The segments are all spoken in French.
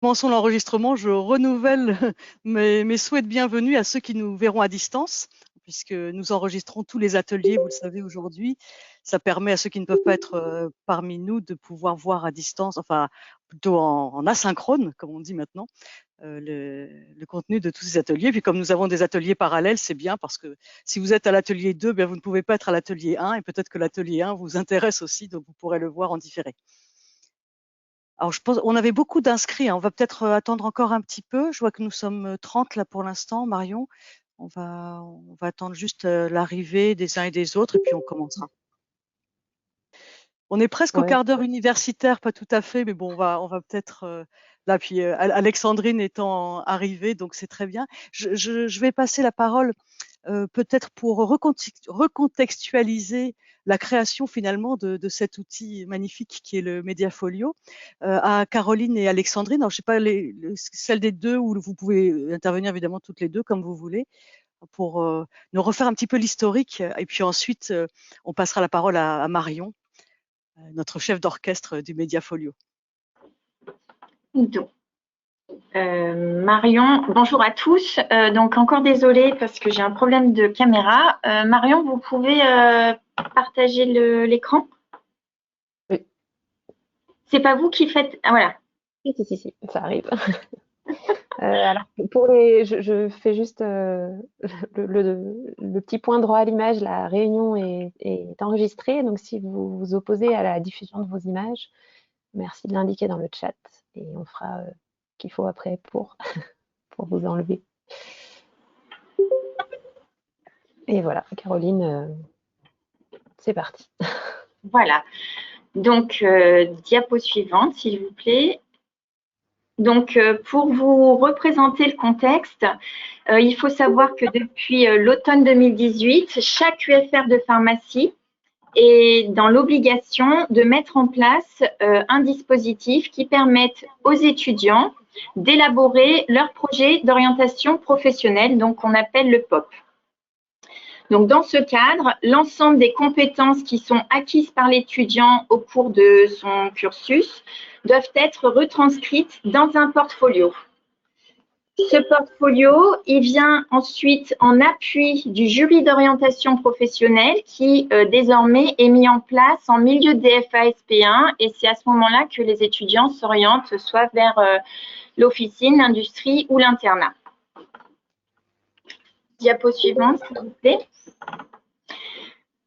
Commençons l'enregistrement, je renouvelle mes souhaits de bienvenue à ceux qui nous verront à distance, puisque nous enregistrons tous les ateliers, vous le savez aujourd'hui. Ça permet à ceux qui ne peuvent pas être parmi nous de pouvoir voir à distance, enfin plutôt en asynchrone, comme on dit maintenant, le contenu de tous ces ateliers. Puis comme nous avons des ateliers parallèles, c'est bien parce que si vous êtes à l'atelier 2, bien, vous ne pouvez pas être à l'atelier 1 et peut-être que l'atelier 1 vous intéresse aussi, donc vous pourrez le voir en différé. Alors, je pense, on avait beaucoup d'inscrits, hein. On va peut-être attendre encore un petit peu. Je vois que nous sommes 30 là pour l'instant, Marion. On va attendre juste l'arrivée des uns et des autres et puis on commencera. On est presque au Ouais. quart d'heure universitaire, pas tout à fait, mais bon, on va peut-être là. Puis Alexandrine étant arrivée, donc c'est très bien. Je vais passer la parole peut-être pour recontextualiser la création finalement de cet outil magnifique qui est le Mediafolio à Caroline et Alexandrine. Alors, je ne sais pas celle des deux, ou vous pouvez intervenir évidemment toutes les deux comme vous voulez, pour nous refaire un petit peu l'historique. Et puis ensuite, on passera la parole à Marion, notre chef d'orchestre du Mediafolio. Donc, Marion, bonjour à tous. Donc encore désolée parce que j'ai un problème de caméra. Marion, vous pouvez partager l'écran? Oui. C'est pas vous qui faites. Ah, voilà. Si, ça arrive. Alors, pour les, je fais juste le petit point droit à l'image. La réunion est enregistrée, donc si vous vous opposez à la diffusion de vos images, merci de l'indiquer dans le chat et on fera ce qu'il faut après pour vous enlever. Et voilà, Caroline, c'est parti. Voilà. Donc, diapo suivante, s'il vous plaît. Donc, pour vous représenter le contexte, il faut savoir que depuis l'automne 2018, chaque UFR de pharmacie est dans l'obligation de mettre en place un dispositif qui permette aux étudiants d'élaborer leur projet d'orientation professionnelle, donc qu'on appelle le POP. Donc, dans ce cadre, l'ensemble des compétences qui sont acquises par l'étudiant au cours de son cursus doivent être retranscrites dans un portfolio. Ce portfolio, il vient ensuite en appui du jury d'orientation professionnelle qui désormais est mis en place en milieu de DFA SP1 et c'est à ce moment-là que les étudiants s'orientent soit vers l'officine, l'industrie ou l'internat. Diapo suivante, s'il vous plaît.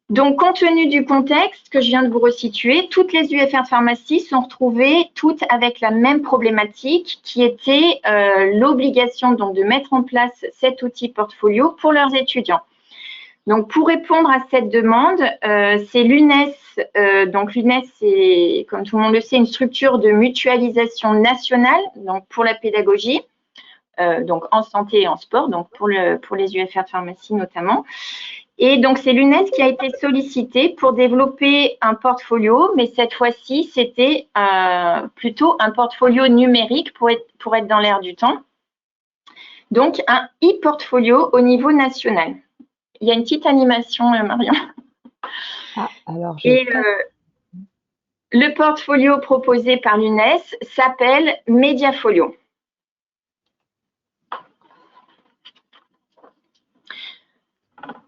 Donc, compte tenu du contexte que je viens de vous resituer, toutes les UFR de pharmacie sont retrouvées toutes avec la même problématique qui était l'obligation donc de mettre en place cet outil portfolio pour leurs étudiants. Donc, pour répondre à cette demande, c'est l'UNES. Donc, l'UNES, c'est, comme tout le monde le sait, une structure de mutualisation nationale donc pour la pédagogie, donc en santé et en sport, donc pour les UFR de pharmacie notamment. Et donc, c'est l'UNES qui a été sollicité pour développer un portfolio, mais cette fois-ci, c'était plutôt un portfolio numérique pour être dans l'air du temps. Donc, un e-portfolio au niveau national. Il y a une petite animation, Marion. Ah, alors Et le portfolio proposé par l'UNES s'appelle Mediafolio.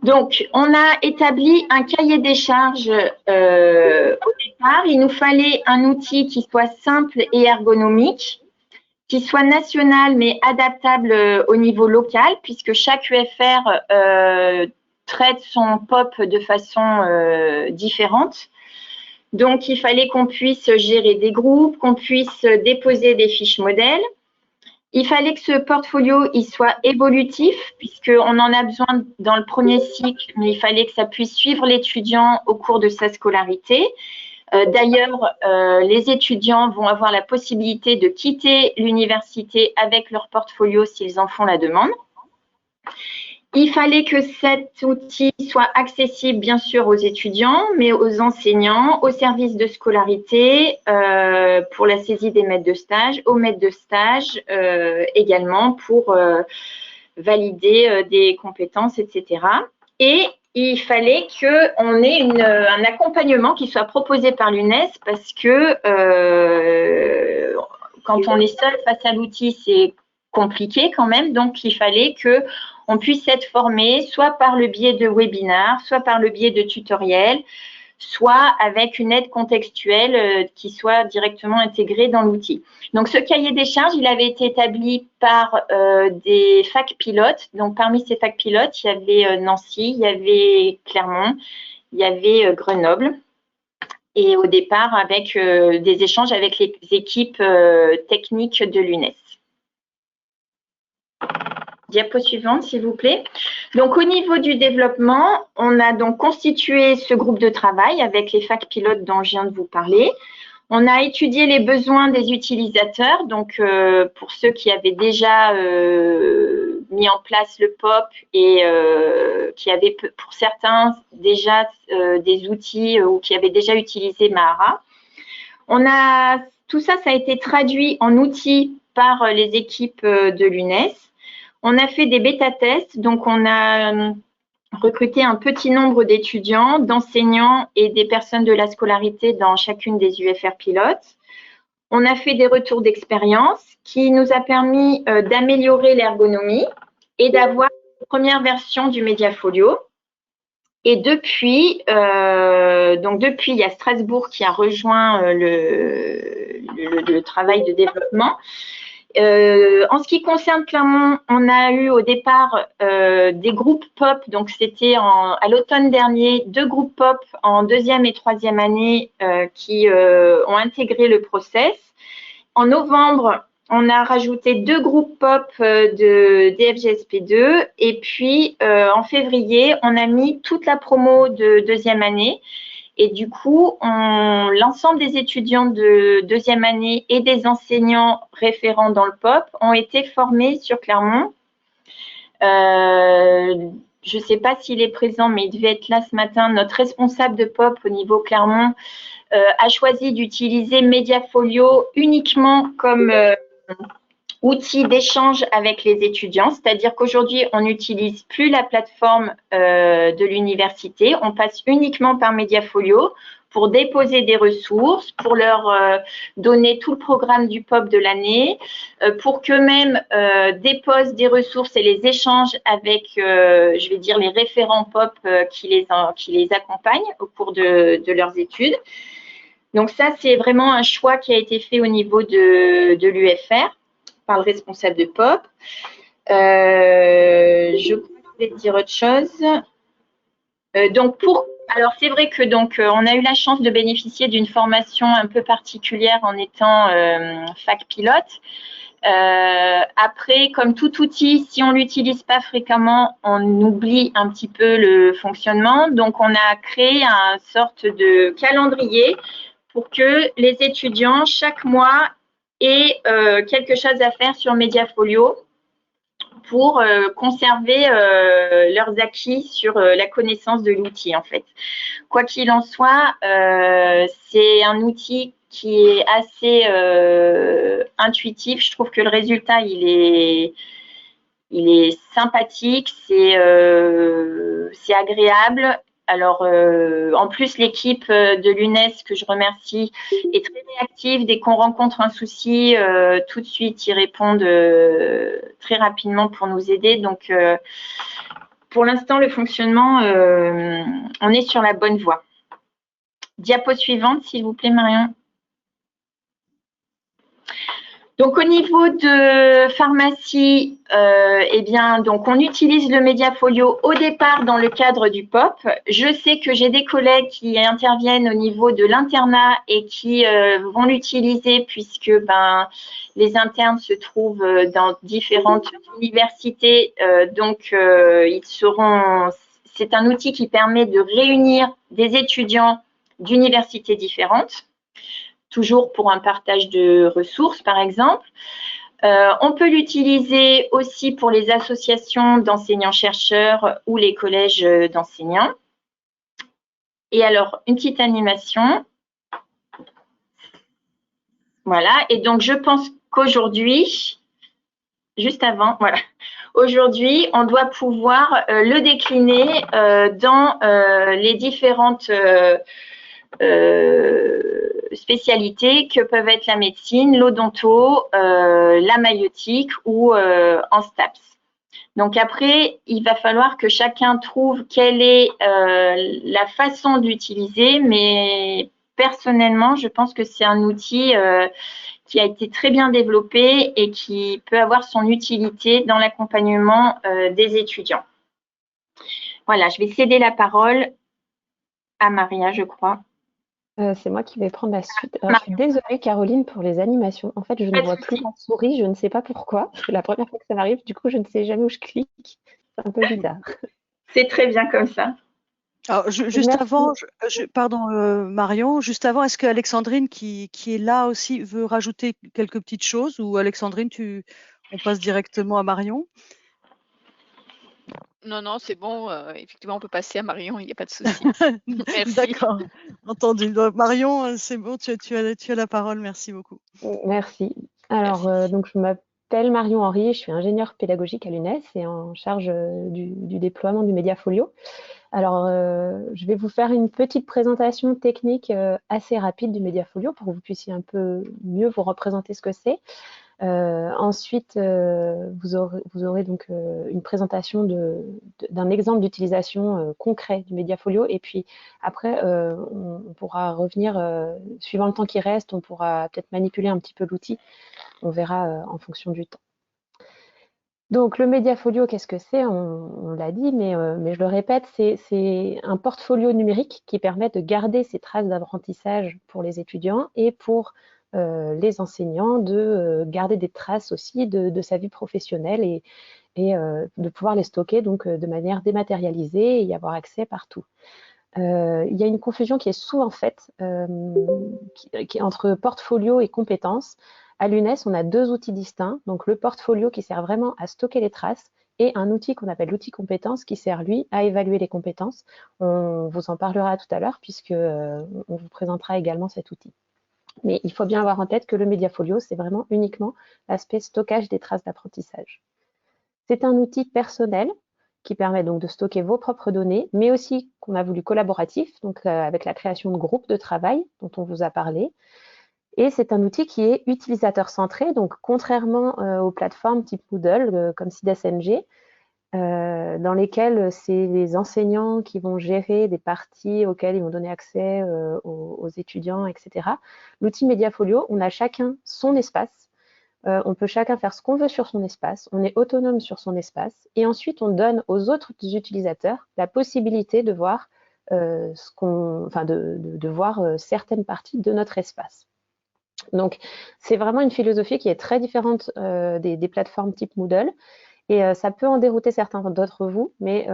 Donc, on a établi un cahier des charges au départ. Il nous fallait un outil qui soit simple et ergonomique, qui soit national mais adaptable au niveau local, puisque chaque UFR traite son POP de façon différente. Donc, il fallait qu'on puisse gérer des groupes, qu'on puisse déposer des fiches modèles. Il fallait que ce portfolio il soit évolutif, puisqu'on en a besoin dans le premier cycle, mais il fallait que ça puisse suivre l'étudiant au cours de sa scolarité. D'ailleurs, les étudiants vont avoir la possibilité de quitter l'université avec leur portfolio s'ils en font la demande. Il fallait que cet outil soit accessible, bien sûr, aux étudiants, mais aux enseignants, aux services de scolarité, pour la saisie des maîtres de stage, aux maîtres de stage également pour valider des compétences, etc. Et il fallait qu'on ait un accompagnement qui soit proposé par l'UNES parce que quand on est seul face à l'outil, c'est compliqué quand même. Donc, il fallait qu'on puisse être formé soit par le biais de webinaires, soit par le biais de tutoriels, soit avec une aide contextuelle qui soit directement intégrée dans l'outil. Donc, ce cahier des charges, il avait été établi par des facs pilotes. Donc, parmi ces facs pilotes, il y avait Nancy, il y avait Clermont, il y avait Grenoble. Et au départ, avec des échanges avec les équipes techniques de l'UNES. Diapo suivante, s'il vous plaît. Donc, au niveau du développement, on a donc constitué ce groupe de travail avec les facs pilotes dont je viens de vous parler. On a étudié les besoins des utilisateurs, donc pour ceux qui avaient déjà mis en place le POP et qui avaient pour certains déjà des outils ou qui avaient déjà utilisé Mahara. Tout ça, ça a été traduit en outils par les équipes de l'UNES. On a fait des bêta-tests, donc on a recruté un petit nombre d'étudiants, d'enseignants et des personnes de la scolarité dans chacune des UFR pilotes. On a fait des retours d'expérience qui nous a permis d'améliorer l'ergonomie et d'avoir une première version du Mediafolio. Et depuis, il y a Strasbourg qui a rejoint le travail de développement. En ce qui concerne Clermont, on a eu au départ des groupes POP, donc c'était à l'automne dernier, 2 groupes POP en 2e et 3e année qui ont intégré le process. En novembre, on a rajouté 2 groupes POP de DFGSP2 et puis en février, on a mis toute la promo de 2e année. Et du coup, l'ensemble des étudiants de 2e année et des enseignants référents dans le POP ont été formés sur Clermont. Je ne sais pas s'il est présent, mais il devait être là ce matin. Notre responsable de POP au niveau Clermont a choisi d'utiliser Mediafolio uniquement comme outil d'échange avec les étudiants, c'est-à-dire qu'aujourd'hui, on n'utilise plus la plateforme de l'université, on passe uniquement par Mediafolio pour déposer des ressources, pour leur donner tout le programme du POP de l'année, pour qu'eux-mêmes déposent des ressources et les échangent avec, je vais dire, les référents POP qui les accompagnent au cours de leurs études. Donc ça, c'est vraiment un choix qui a été fait au niveau de l'UFR par le responsable de POP. Je crois que je vais te dire autre chose. Alors c'est vrai que on a eu la chance de bénéficier d'une formation un peu particulière en étant fac pilote. Après, comme tout outil, si on l'utilise pas fréquemment, on oublie un petit peu le fonctionnement. Donc on a créé une sorte de calendrier pour que les étudiants chaque mois et quelque chose à faire sur Mediafolio pour conserver leurs acquis sur la connaissance de l'outil en fait. Quoi qu'il en soit, c'est un outil qui est assez intuitif. Je trouve que le résultat, il est sympathique, c'est agréable. Alors, en plus, l'équipe de l'UNES, que je remercie, est très réactive. Dès qu'on rencontre un souci, tout de suite, ils répondent très rapidement pour nous aider. Donc, pour l'instant, le fonctionnement, on est sur la bonne voie. Diapo suivante, s'il vous plaît, Marion. Donc, au niveau de pharmacie, on utilise le Mediafolio au départ dans le cadre du POP. Je sais que j'ai des collègues qui interviennent au niveau de l'internat et qui vont l'utiliser puisque les internes se trouvent dans différentes universités. C'est un outil qui permet de réunir des étudiants d'universités différentes, toujours pour un partage de ressources, par exemple. On peut l'utiliser aussi pour les associations d'enseignants-chercheurs ou les collèges d'enseignants. Et alors, une petite animation. Voilà, et donc je pense qu'aujourd'hui, juste avant, voilà, aujourd'hui, on doit pouvoir le décliner dans les différentes spécialités que peuvent être la médecine, l'odonto, la maïeutique ou en STAPS. Donc après, il va falloir que chacun trouve quelle est la façon d'utiliser, mais personnellement, je pense que c'est un outil qui a été très bien développé et qui peut avoir son utilité dans l'accompagnement des étudiants. Voilà, je vais céder la parole à Maria, je crois. C'est moi qui vais prendre la suite. Alors, je suis désolée, Caroline, pour les animations. En fait, je ne vois plus ma souris, je ne sais pas pourquoi. C'est la première fois que ça m'arrive, du coup, je ne sais jamais où je clique. C'est un peu bizarre. C'est très bien comme ça. Alors, juste avant, pardon Marion, juste avant, est-ce que Alexandrine qui est là aussi veut rajouter quelques petites choses, ou Alexandrine, on passe directement à Marion? Non, c'est bon. Effectivement, on peut passer à Marion, il n'y a pas de souci. Merci. D'accord, entendu. Donc, Marion, c'est bon, tu as la parole. Merci beaucoup. Merci. Alors, donc, je m'appelle Marion Henry, je suis ingénieure pédagogique à l'UNES et en charge du déploiement du Mediafolio. Alors, je vais vous faire une petite présentation technique assez rapide du Mediafolio pour que vous puissiez un peu mieux vous représenter ce que c'est. Ensuite, vous aurez donc une présentation d'un exemple d'utilisation concret du Mediafolio. Et puis après, on pourra revenir, suivant le temps qui reste, on pourra peut-être manipuler un petit peu l'outil. On verra en fonction du temps. Donc, le Mediafolio, qu'est-ce que c'est? On l'a dit, mais je le répète, c'est un portfolio numérique qui permet de garder ces traces d'apprentissage pour les étudiants et pour les enseignants de garder des traces aussi de sa vie professionnelle et de pouvoir les stocker donc de manière dématérialisée et y avoir accès partout. Il y a une confusion qui est souvent faite entre portfolio et compétences. À l'UNES, on a deux outils distincts, donc le portfolio qui sert vraiment à stocker les traces et un outil qu'on appelle l'outil compétences qui sert, lui, à évaluer les compétences. On vous en parlera tout à l'heure puisque on vous présentera également cet outil. Mais il faut bien avoir en tête que le Mediafolio, c'est vraiment uniquement l'aspect stockage des traces d'apprentissage. C'est un outil personnel qui permet donc de stocker vos propres données, mais aussi qu'on a voulu collaboratif, donc avec la création de groupes de travail dont on vous a parlé. Et c'est un outil qui est utilisateur centré, donc contrairement aux plateformes type Moodle, comme SIDSNG, dans lesquelles c'est les enseignants qui vont gérer des parties auxquelles ils vont donner accès aux étudiants, etc. L'outil Mediafolio, on a chacun son espace. On peut chacun faire ce qu'on veut sur son espace. On est autonome sur son espace. Et ensuite, on donne aux autres utilisateurs la possibilité de voir, de voir certaines parties de notre espace. Donc, c'est vraiment une philosophie qui est très différente des plateformes type Moodle. Et ça peut en dérouter certains d'entre vous, mais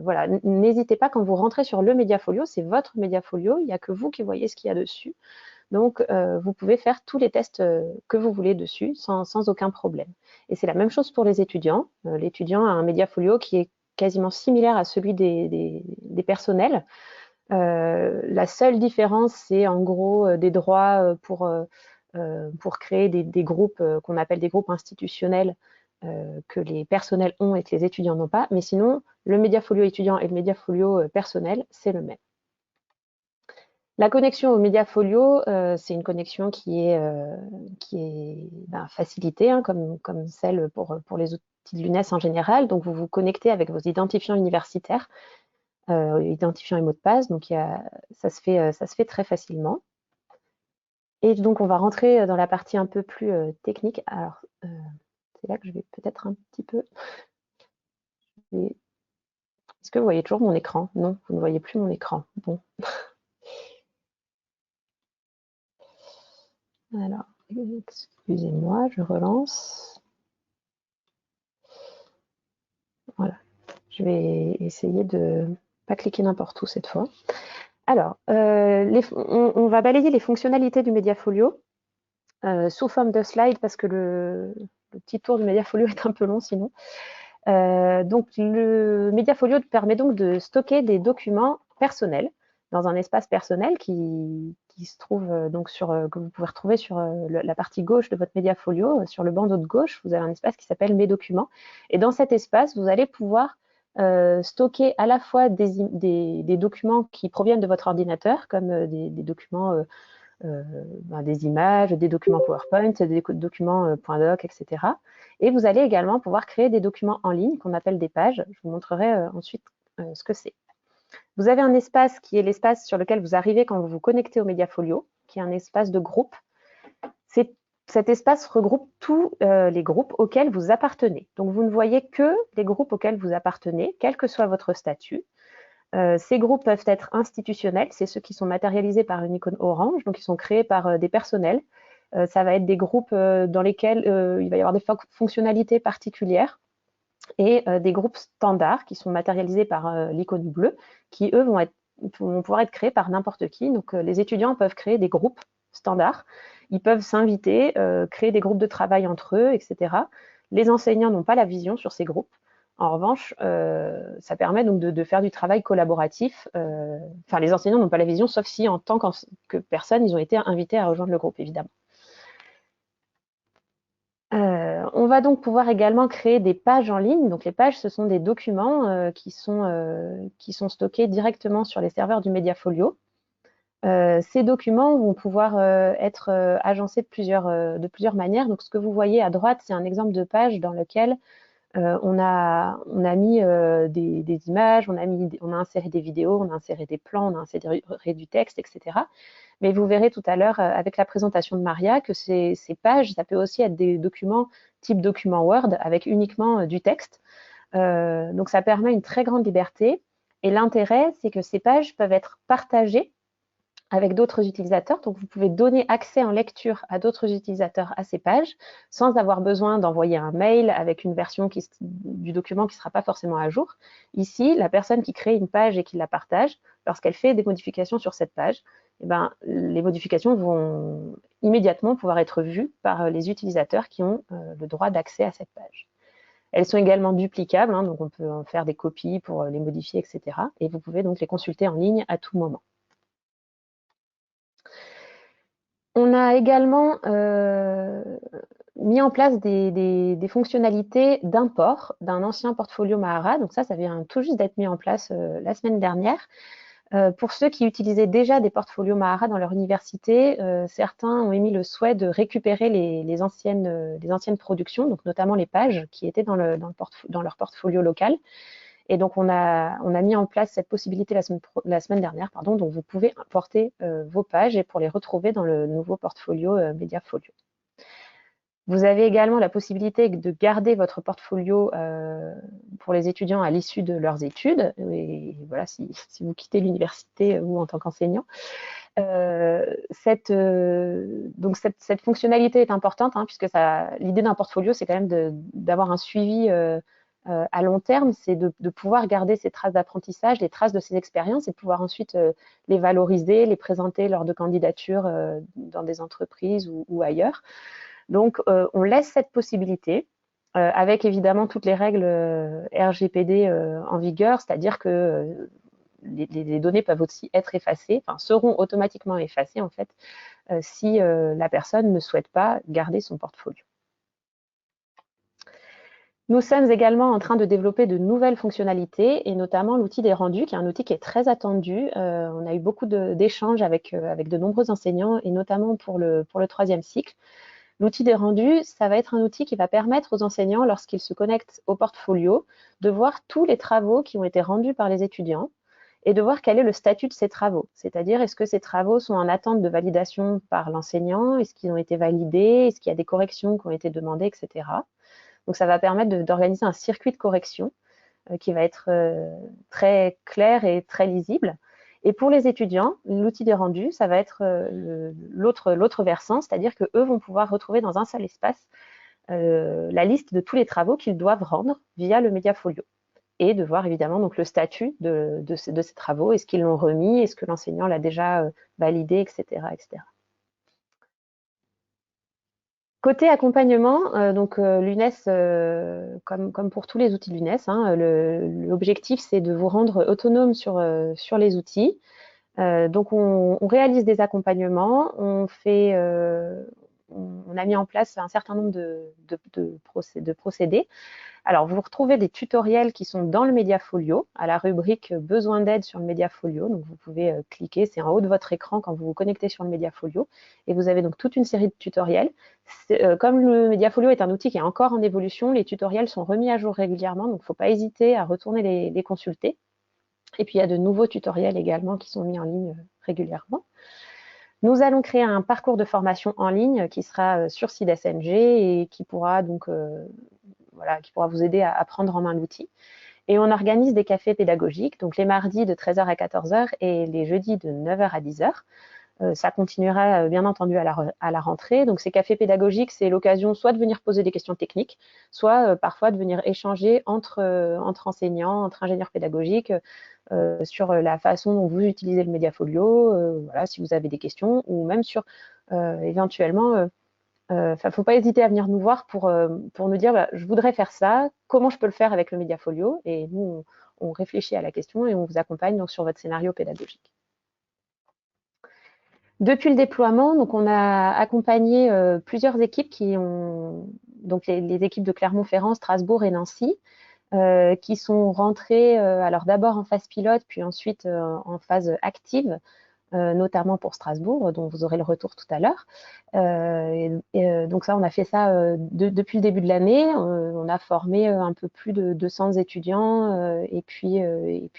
voilà, n'hésitez pas quand vous rentrez sur le Mediafolio, c'est votre Mediafolio, il n'y a que vous qui voyez ce qu'il y a dessus. Donc, vous pouvez faire tous les tests que vous voulez dessus sans aucun problème. Et c'est la même chose pour les étudiants. L'étudiant a un Mediafolio qui est quasiment similaire à celui des personnels. La seule différence, c'est en gros des droits pour créer des groupes qu'on appelle des groupes institutionnels que les personnels ont et que les étudiants n'ont pas. Mais sinon, le Mediafolio étudiant et le Mediafolio personnel, c'est le même. La connexion au Mediafolio, c'est une connexion qui est facilitée, hein, comme celle pour les outils de l'UNES en général. Donc, vous vous connectez avec vos identifiants universitaires, identifiants et mots de passe. Donc, ça se fait très facilement. Et donc, on va rentrer dans la partie un peu plus technique. Alors, c'est là que je vais peut-être un petit peu... Est-ce que vous voyez toujours mon écran? Non, vous ne voyez plus mon écran. Bon. Alors, excusez-moi, je relance. Voilà. Je vais essayer de ne pas cliquer n'importe où cette fois. Alors, on va balayer les fonctionnalités du Mediafolio sous forme de slide parce que le petit tour du Mediafolio est un peu long sinon. Donc, le Mediafolio permet donc de stocker des documents personnels dans un espace personnel qui se trouve donc que vous pouvez retrouver sur la partie gauche de votre Mediafolio. Sur le bandeau de gauche, vous avez un espace qui s'appelle Mes documents. Et dans cet espace, vous allez pouvoir stocker à la fois des documents qui proviennent de votre ordinateur, comme des documents des images, des documents PowerPoint, des documents .doc, etc. Et vous allez également pouvoir créer des documents en ligne qu'on appelle des pages. Je vous montrerai ensuite ce que c'est. Vous avez un espace qui est l'espace sur lequel vous arrivez quand vous vous connectez au Mediafolio, qui est un espace de groupe. Cet espace regroupe tous les groupes auxquels vous appartenez. Donc, vous ne voyez que les groupes auxquels vous appartenez, quel que soit votre statut. Ces groupes peuvent être institutionnels, c'est ceux qui sont matérialisés par une icône orange, donc ils sont créés par des personnels. Ça va être des groupes dans lesquels il va y avoir des fonctionnalités particulières et des groupes standards qui sont matérialisés par l'icône bleue, qui eux vont pouvoir être créés par n'importe qui. Donc les étudiants peuvent créer des groupes standards, ils peuvent s'inviter, créer des groupes de travail entre eux, etc. Les enseignants n'ont pas la vision sur ces groupes. En revanche, ça permet donc de faire du travail collaboratif. Enfin, les enseignants n'ont pas la vision, sauf si en tant que personne, ils ont été invités à rejoindre le groupe, évidemment. On va donc pouvoir également créer des pages en ligne. Donc les pages, ce sont des documents qui sont stockés directement sur les serveurs du Mediafolio. Ces documents vont pouvoir être agencés de plusieurs manières. Donc ce que vous voyez à droite, c'est un exemple de page dans lequel on a mis des images, on a inséré des vidéos, on a inséré des plans, on a inséré du texte, etc. Mais vous verrez tout à l'heure avec la présentation de Maria que ces pages, ça peut aussi être des documents type document Word avec uniquement du texte. Donc ça permet une très grande liberté. Et l'intérêt, c'est que ces pages peuvent être partagées avec d'autres utilisateurs. Donc, vous pouvez donner accès en lecture à d'autres utilisateurs à ces pages sans avoir besoin d'envoyer un mail avec une version du document qui ne sera pas forcément à jour. Ici, la personne qui crée une page et qui la partage, lorsqu'elle fait des modifications sur cette page, eh ben, les modifications vont immédiatement pouvoir être vues par les utilisateurs qui ont le droit d'accès à cette page. Elles sont également duplicables, hein, donc on peut en faire des copies pour les modifier, etc. Et vous pouvez donc les consulter en ligne à tout moment. On a également mis en place des fonctionnalités d'import d'un ancien portfolio Mahara. Donc ça vient tout juste d'être mis en place la semaine dernière. Pour ceux qui utilisaient déjà des portfolios Mahara dans leur université, certains ont émis le souhait de récupérer les anciennes productions, donc notamment les pages qui étaient dans leur portfolio local. Et donc, on a mis en place cette possibilité la semaine dernière, donc vous pouvez importer vos pages et pour les retrouver dans le nouveau portfolio Mediafolio. Vous avez également la possibilité de garder votre portfolio pour les étudiants à l'issue de leurs études. Et voilà, si vous quittez l'université ou en tant qu'enseignant. Cette fonctionnalité est importante, hein, puisque l'idée d'un portfolio, c'est quand même d'avoir un suivi à long terme, c'est de pouvoir garder ces traces d'apprentissage, les traces de ces expériences et de pouvoir ensuite les valoriser, les présenter lors de candidatures dans des entreprises ou ailleurs. Donc, on laisse cette possibilité avec évidemment toutes les règles RGPD en vigueur, c'est-à-dire que les données peuvent aussi être effacées, enfin seront automatiquement effacées en fait, si la personne ne souhaite pas garder son portfolio. Nous sommes également en train de développer de nouvelles fonctionnalités et notamment l'outil des rendus, qui est un outil qui est très attendu. On a eu beaucoup d'échanges avec de nombreux enseignants et notamment pour le 3e cycle. L'outil des rendus, ça va être un outil qui va permettre aux enseignants, lorsqu'ils se connectent au portfolio, de voir tous les travaux qui ont été rendus par les étudiants et de voir quel est le statut de ces travaux. C'est-à-dire, est-ce que ces travaux sont en attente de validation par l'enseignant? Est-ce qu'ils ont été validés? Est-ce qu'il y a des corrections qui ont été demandées, etc. Donc, ça va permettre d'organiser un circuit de correction qui va être très clair et très lisible. Et pour les étudiants, l'outil des rendus, ça va être l'autre versant, c'est-à-dire qu'eux vont pouvoir retrouver dans un seul espace la liste de tous les travaux qu'ils doivent rendre via le Mediafolio. Et de voir évidemment donc, le statut de ces travaux, est-ce qu'ils l'ont remis, est-ce que l'enseignant l'a déjà validé, etc., etc. Côté accompagnement, donc l'UNES, comme pour tous les outils de l'UNES, hein, l'objectif c'est de vous rendre autonome sur les outils. Donc on réalise des accompagnements, on on a mis en place un certain nombre de procédés. Alors, vous retrouvez des tutoriels qui sont dans le Mediafolio, à la rubrique Besoin d'aide sur le Mediafolio. Donc, vous pouvez cliquer, c'est en haut de votre écran quand vous vous connectez sur le Mediafolio. Et vous avez donc toute une série de tutoriels. Comme le Mediafolio est un outil qui est encore en évolution, les tutoriels sont remis à jour régulièrement. Donc, il ne faut pas hésiter à retourner les consulter. Et puis, il y a de nouveaux tutoriels également qui sont mis en ligne régulièrement. Nous allons créer un parcours de formation en ligne qui sera sur SID-SNG et qui pourra donc qui pourra vous aider à prendre en main l'outil. Et on organise des cafés pédagogiques, donc les mardis de 13h à 14h et les jeudis de 9h à 10h. Ça continuera bien entendu à la rentrée. Donc ces cafés pédagogiques, c'est l'occasion soit de venir poser des questions techniques, soit parfois de venir échanger entre enseignants, entre ingénieurs pédagogiques sur la façon dont vous utilisez le Mediafolio, voilà, si vous avez des questions, ou même sur éventuellement il ne faut pas hésiter à venir nous voir pour nous dire bah, je voudrais faire ça, comment je peux le faire avec le Mediafolio, et nous on réfléchit à la question et on vous accompagne donc sur votre scénario pédagogique. Depuis le déploiement, donc on a accompagné plusieurs équipes qui ont donc les équipes de Clermont-Ferrand, Strasbourg et Nancy, qui sont rentrées alors d'abord en phase pilote puis ensuite en phase active. Notamment pour Strasbourg, dont vous aurez le retour tout à l'heure. Donc ça, on a fait ça depuis le début de l'année. On a formé un peu plus de 200 étudiants et puis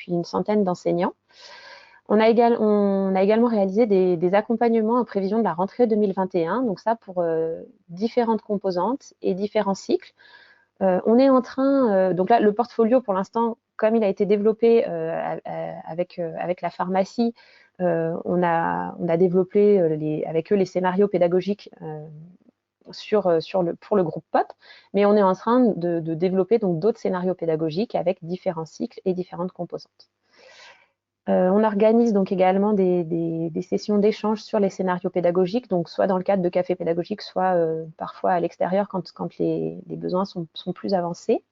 une centaine d'enseignants. On a également réalisé des accompagnements en prévision de la rentrée 2021, donc ça pour différentes composantes et différents cycles. On est en train, donc là, le portfolio pour l'instant, comme il a été développé avec la pharmacie, on a développé avec eux les scénarios pédagogiques pour le groupe POP, mais on est en train de développer donc d'autres scénarios pédagogiques avec différents cycles et différentes composantes. On organise donc également des sessions d'échange sur les scénarios pédagogiques, donc soit dans le cadre de cafés pédagogiques, soit parfois à l'extérieur quand les besoins sont plus avancés.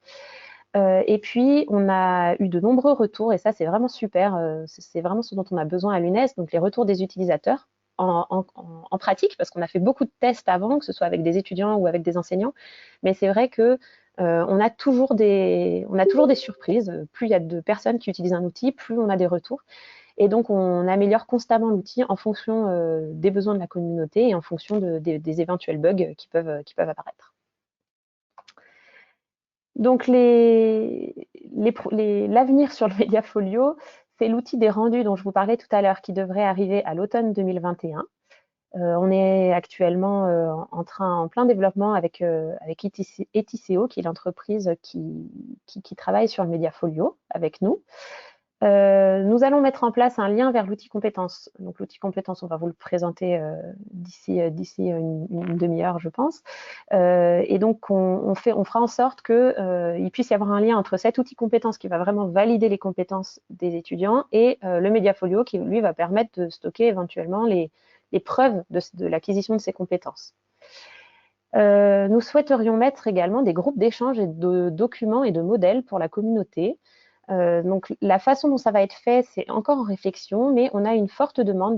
Et puis, on a eu de nombreux retours, et ça, c'est vraiment super. C'est vraiment ce dont on a besoin à l'UNES, donc les retours des utilisateurs en pratique, parce qu'on a fait beaucoup de tests avant, que ce soit avec des étudiants ou avec des enseignants. Mais c'est vrai que on a toujours des surprises. Plus il y a de personnes qui utilisent un outil, plus on a des retours. Et donc, on améliore constamment l'outil en fonction des besoins de la communauté et en fonction des éventuels bugs qui peuvent apparaître. Donc, l'avenir sur le Mediafolio, c'est l'outil des rendus dont je vous parlais tout à l'heure qui devrait arriver à l'automne 2021. On est actuellement en plein développement avec Etico, qui est l'entreprise qui travaille sur le Mediafolio avec nous. Nous allons mettre en place un lien vers l'outil compétences. Donc l'outil compétences, on va vous le présenter d'ici une demi-heure, je pense. Et donc on fera en sorte qu'il puisse y avoir un lien entre cet outil compétences qui va vraiment valider les compétences des étudiants et le Mediafolio qui lui va permettre de stocker éventuellement les preuves de l'acquisition de ces compétences. Nous souhaiterions mettre également des groupes d'échange et de documents et de modèles pour la communauté. Donc la façon dont ça va être fait, c'est encore en réflexion, mais on a une forte demande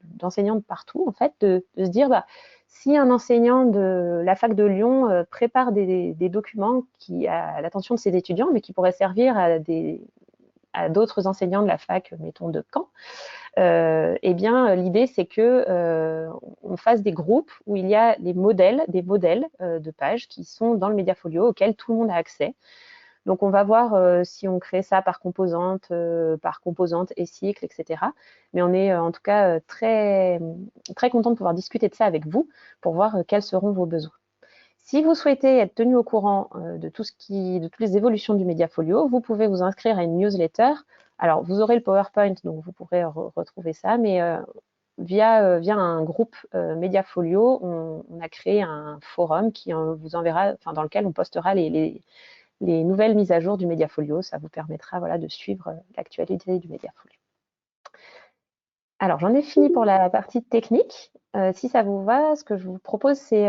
d'enseignants de partout, en fait, de se dire, bah, si un enseignant de la fac de Lyon prépare des documents à l'attention de ses étudiants, mais qui pourraient servir à d'autres enseignants de la fac, mettons de Caen, eh bien, l'idée, c'est que on fasse des groupes où il y a des modèles de pages qui sont dans le Mediafolio auxquels tout le monde a accès. Donc, on va voir si on crée ça par composante et cycle, etc. Mais on est en tout cas très, très content de pouvoir discuter de ça avec vous pour voir quels seront vos besoins. Si vous souhaitez être tenu au courant de toutes les évolutions du Mediafolio, vous pouvez vous inscrire à une newsletter. Alors, vous aurez le PowerPoint, donc vous pourrez retrouver ça, mais via un groupe Mediafolio, on a créé un forum qui vous enverra, dans lequel on postera les nouvelles mises à jour du Mediafolio. Ça vous permettra de suivre l'actualité du Mediafolio. Alors, j'en ai fini pour la partie technique. Si ça vous va, ce que je vous propose, c'est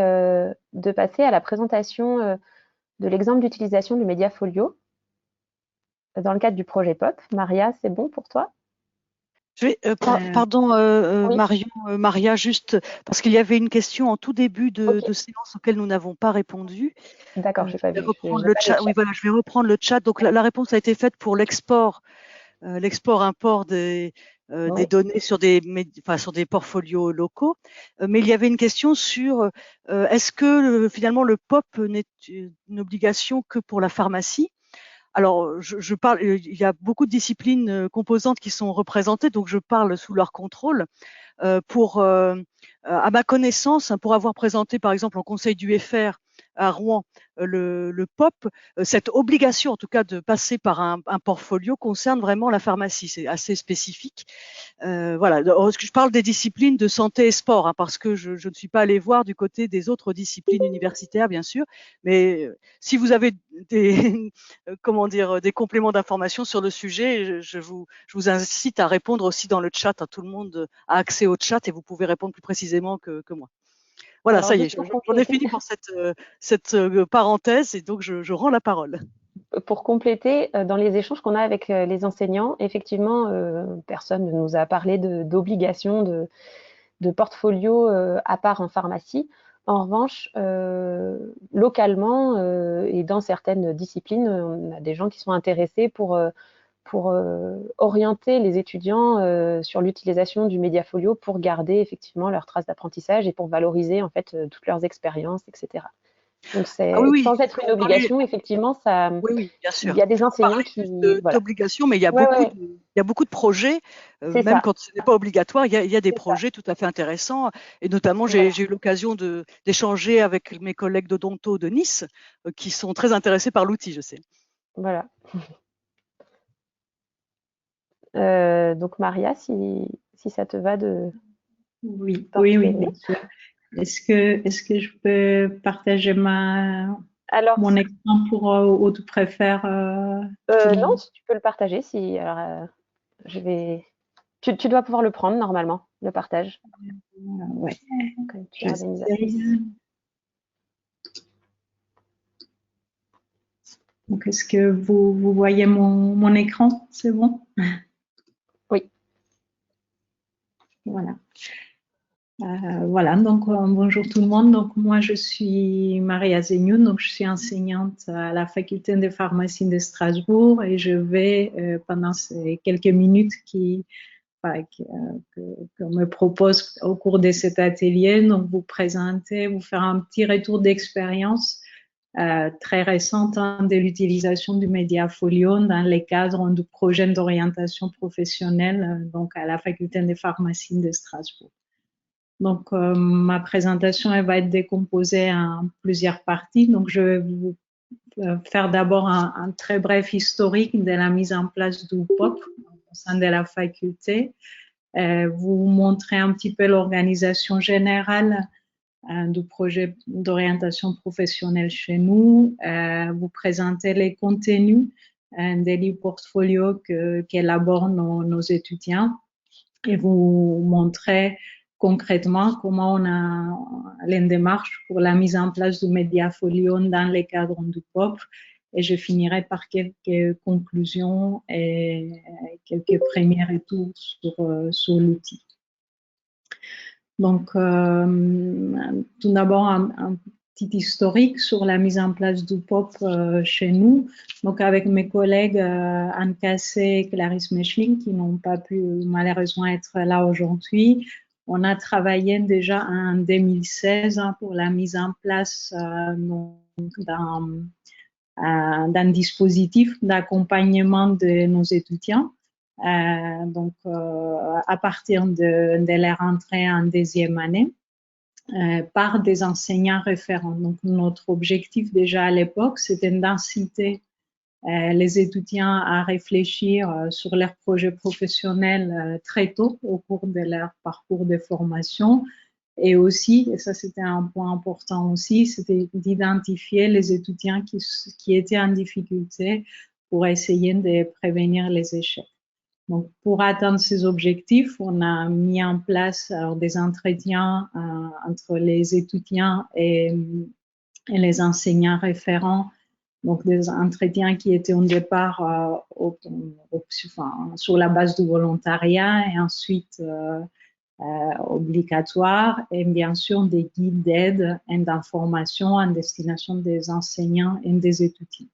de passer à la présentation de l'exemple d'utilisation du Mediafolio dans le cadre du projet POP. Maria, c'est bon pour toi? Pardon, Oui, Maria, juste parce qu'il y avait une question en tout début ok, de séance auquel nous n'avons pas répondu. d'accord, j'ai Je pas vais vu, reprendre j'ai le pas le chat. chat. Oui, voilà, je vais reprendre le chat. Donc, la réponse a été faite pour l'export, l'export-import des Oui, données sur enfin, sur des portfolios locaux. Mais il y avait une question sur est-ce que finalement le POP n'est une obligation que pour la pharmacie? Alors, je parle, il y a beaucoup de disciplines composantes qui sont représentées, donc je parle sous leur contrôle. À ma connaissance, hein, pour avoir présenté par exemple en conseil du FR à Rouen le POP, cette obligation en tout cas de passer par un portfolio concerne vraiment la pharmacie, c'est assez spécifique. Voilà, je parle des disciplines de santé et sport, hein, parce que je ne suis pas allée voir du côté des autres disciplines universitaires, bien sûr, mais si vous avez des, comment dire, des compléments d'information sur le sujet, je vous incite à répondre aussi dans le chat. Hein, tout le monde a accès au chat et vous pouvez répondre plus précisément que moi. Voilà, alors ça y est, juste pour j'en ai compléter, fini pour cette parenthèse et donc je rends la parole. dans les échanges qu'on a avec les enseignants, effectivement, personne ne nous a parlé d'obligation de portfolio à part en pharmacie. En revanche, localement et dans certaines disciplines, on a des gens qui sont intéressés pour orienter les étudiants sur l'utilisation du Mediafolio pour garder effectivement leurs traces d'apprentissage et pour valoriser en fait toutes leurs expériences, etc. Donc Ah oui, c'est oui, sans être une on parlait, obligation, effectivement, ça, oui, oui, bien il sûr. y a des On enseignants parlait juste qui, voilà, d'obligation, mais ouais, ouais, il y a beaucoup de projets, c'est même ça, quand ce n'est pas obligatoire, il y a des c'est ça, projets tout à fait intéressants. Et notamment, voilà, j'ai eu l'occasion d'échanger avec mes collègues d'Odonto de Nice, qui sont très intéressés par l'outil, je sais. voilà. Donc Maria, si ça te va de Oui, oui, oui, t'enchaîner. bien sûr. Est-ce que je peux partager Alors, mon écran pour, ou tu préfères, non, si tu peux le partager, si, alors, je vais, tu dois pouvoir le prendre normalement, le partage, ouais, comme tu es organisatrice. j'essaie. Donc, est-ce que vous voyez mon écran? C'est bon? Oui. Voilà. Voilà, donc bonjour tout le monde. Donc moi je suis Maria Zegnoun, donc je suis enseignante à la faculté de pharmacie de Strasbourg et je vais pendant ces quelques minutes qu'on me propose au cours de cet atelier, donc vous présenter, vous faire un petit retour d'expérience très récente de l'utilisation du Mediafolio dans les cadres du projet d'orientation professionnelle donc à la faculté de pharmacie de Strasbourg. Donc, ma présentation, elle va être décomposée en plusieurs parties. Donc, je vais vous faire d'abord un très bref historique de la mise en place du POP au sein de la faculté, vous montrer un petit peu l'organisation générale du projet d'orientation professionnelle chez nous, vous présenter les contenus des livres portfolio qu'élaborent nos étudiants et vous montrer concrètement comment on a les démarches pour la mise en place du Mediafolio dans les cadres du POP. Et je finirai par quelques conclusions et quelques premiers retours sur l'outil. Donc, tout d'abord, un petit historique sur la mise en place du POP chez nous. Donc, avec mes collègues Anne Cassé et Clarisse Mechling, qui n'ont pas pu malheureusement être là aujourd'hui, on a travaillé déjà en 2016 pour la mise en place d'un dispositif d'accompagnement de nos étudiants. Donc, à partir de leur entrée en deuxième année, par des enseignants référents. Donc, notre objectif déjà à l'époque, c'était d'inciter les étudiants à réfléchir sur leurs projets professionnels très tôt au cours de leur parcours de formation. Et aussi, et ça c'était un point important aussi, c'était d'identifier les étudiants qui étaient en difficulté pour essayer de prévenir les échecs. Donc, pour atteindre ces objectifs, on a mis en place des entretiens entre les étudiants et les enseignants référents Donc, des entretiens qui étaient au départ sur la base du volontariat et ensuite obligatoires, et bien sûr des guides d'aide et d'information en destination des enseignants et des étudiants.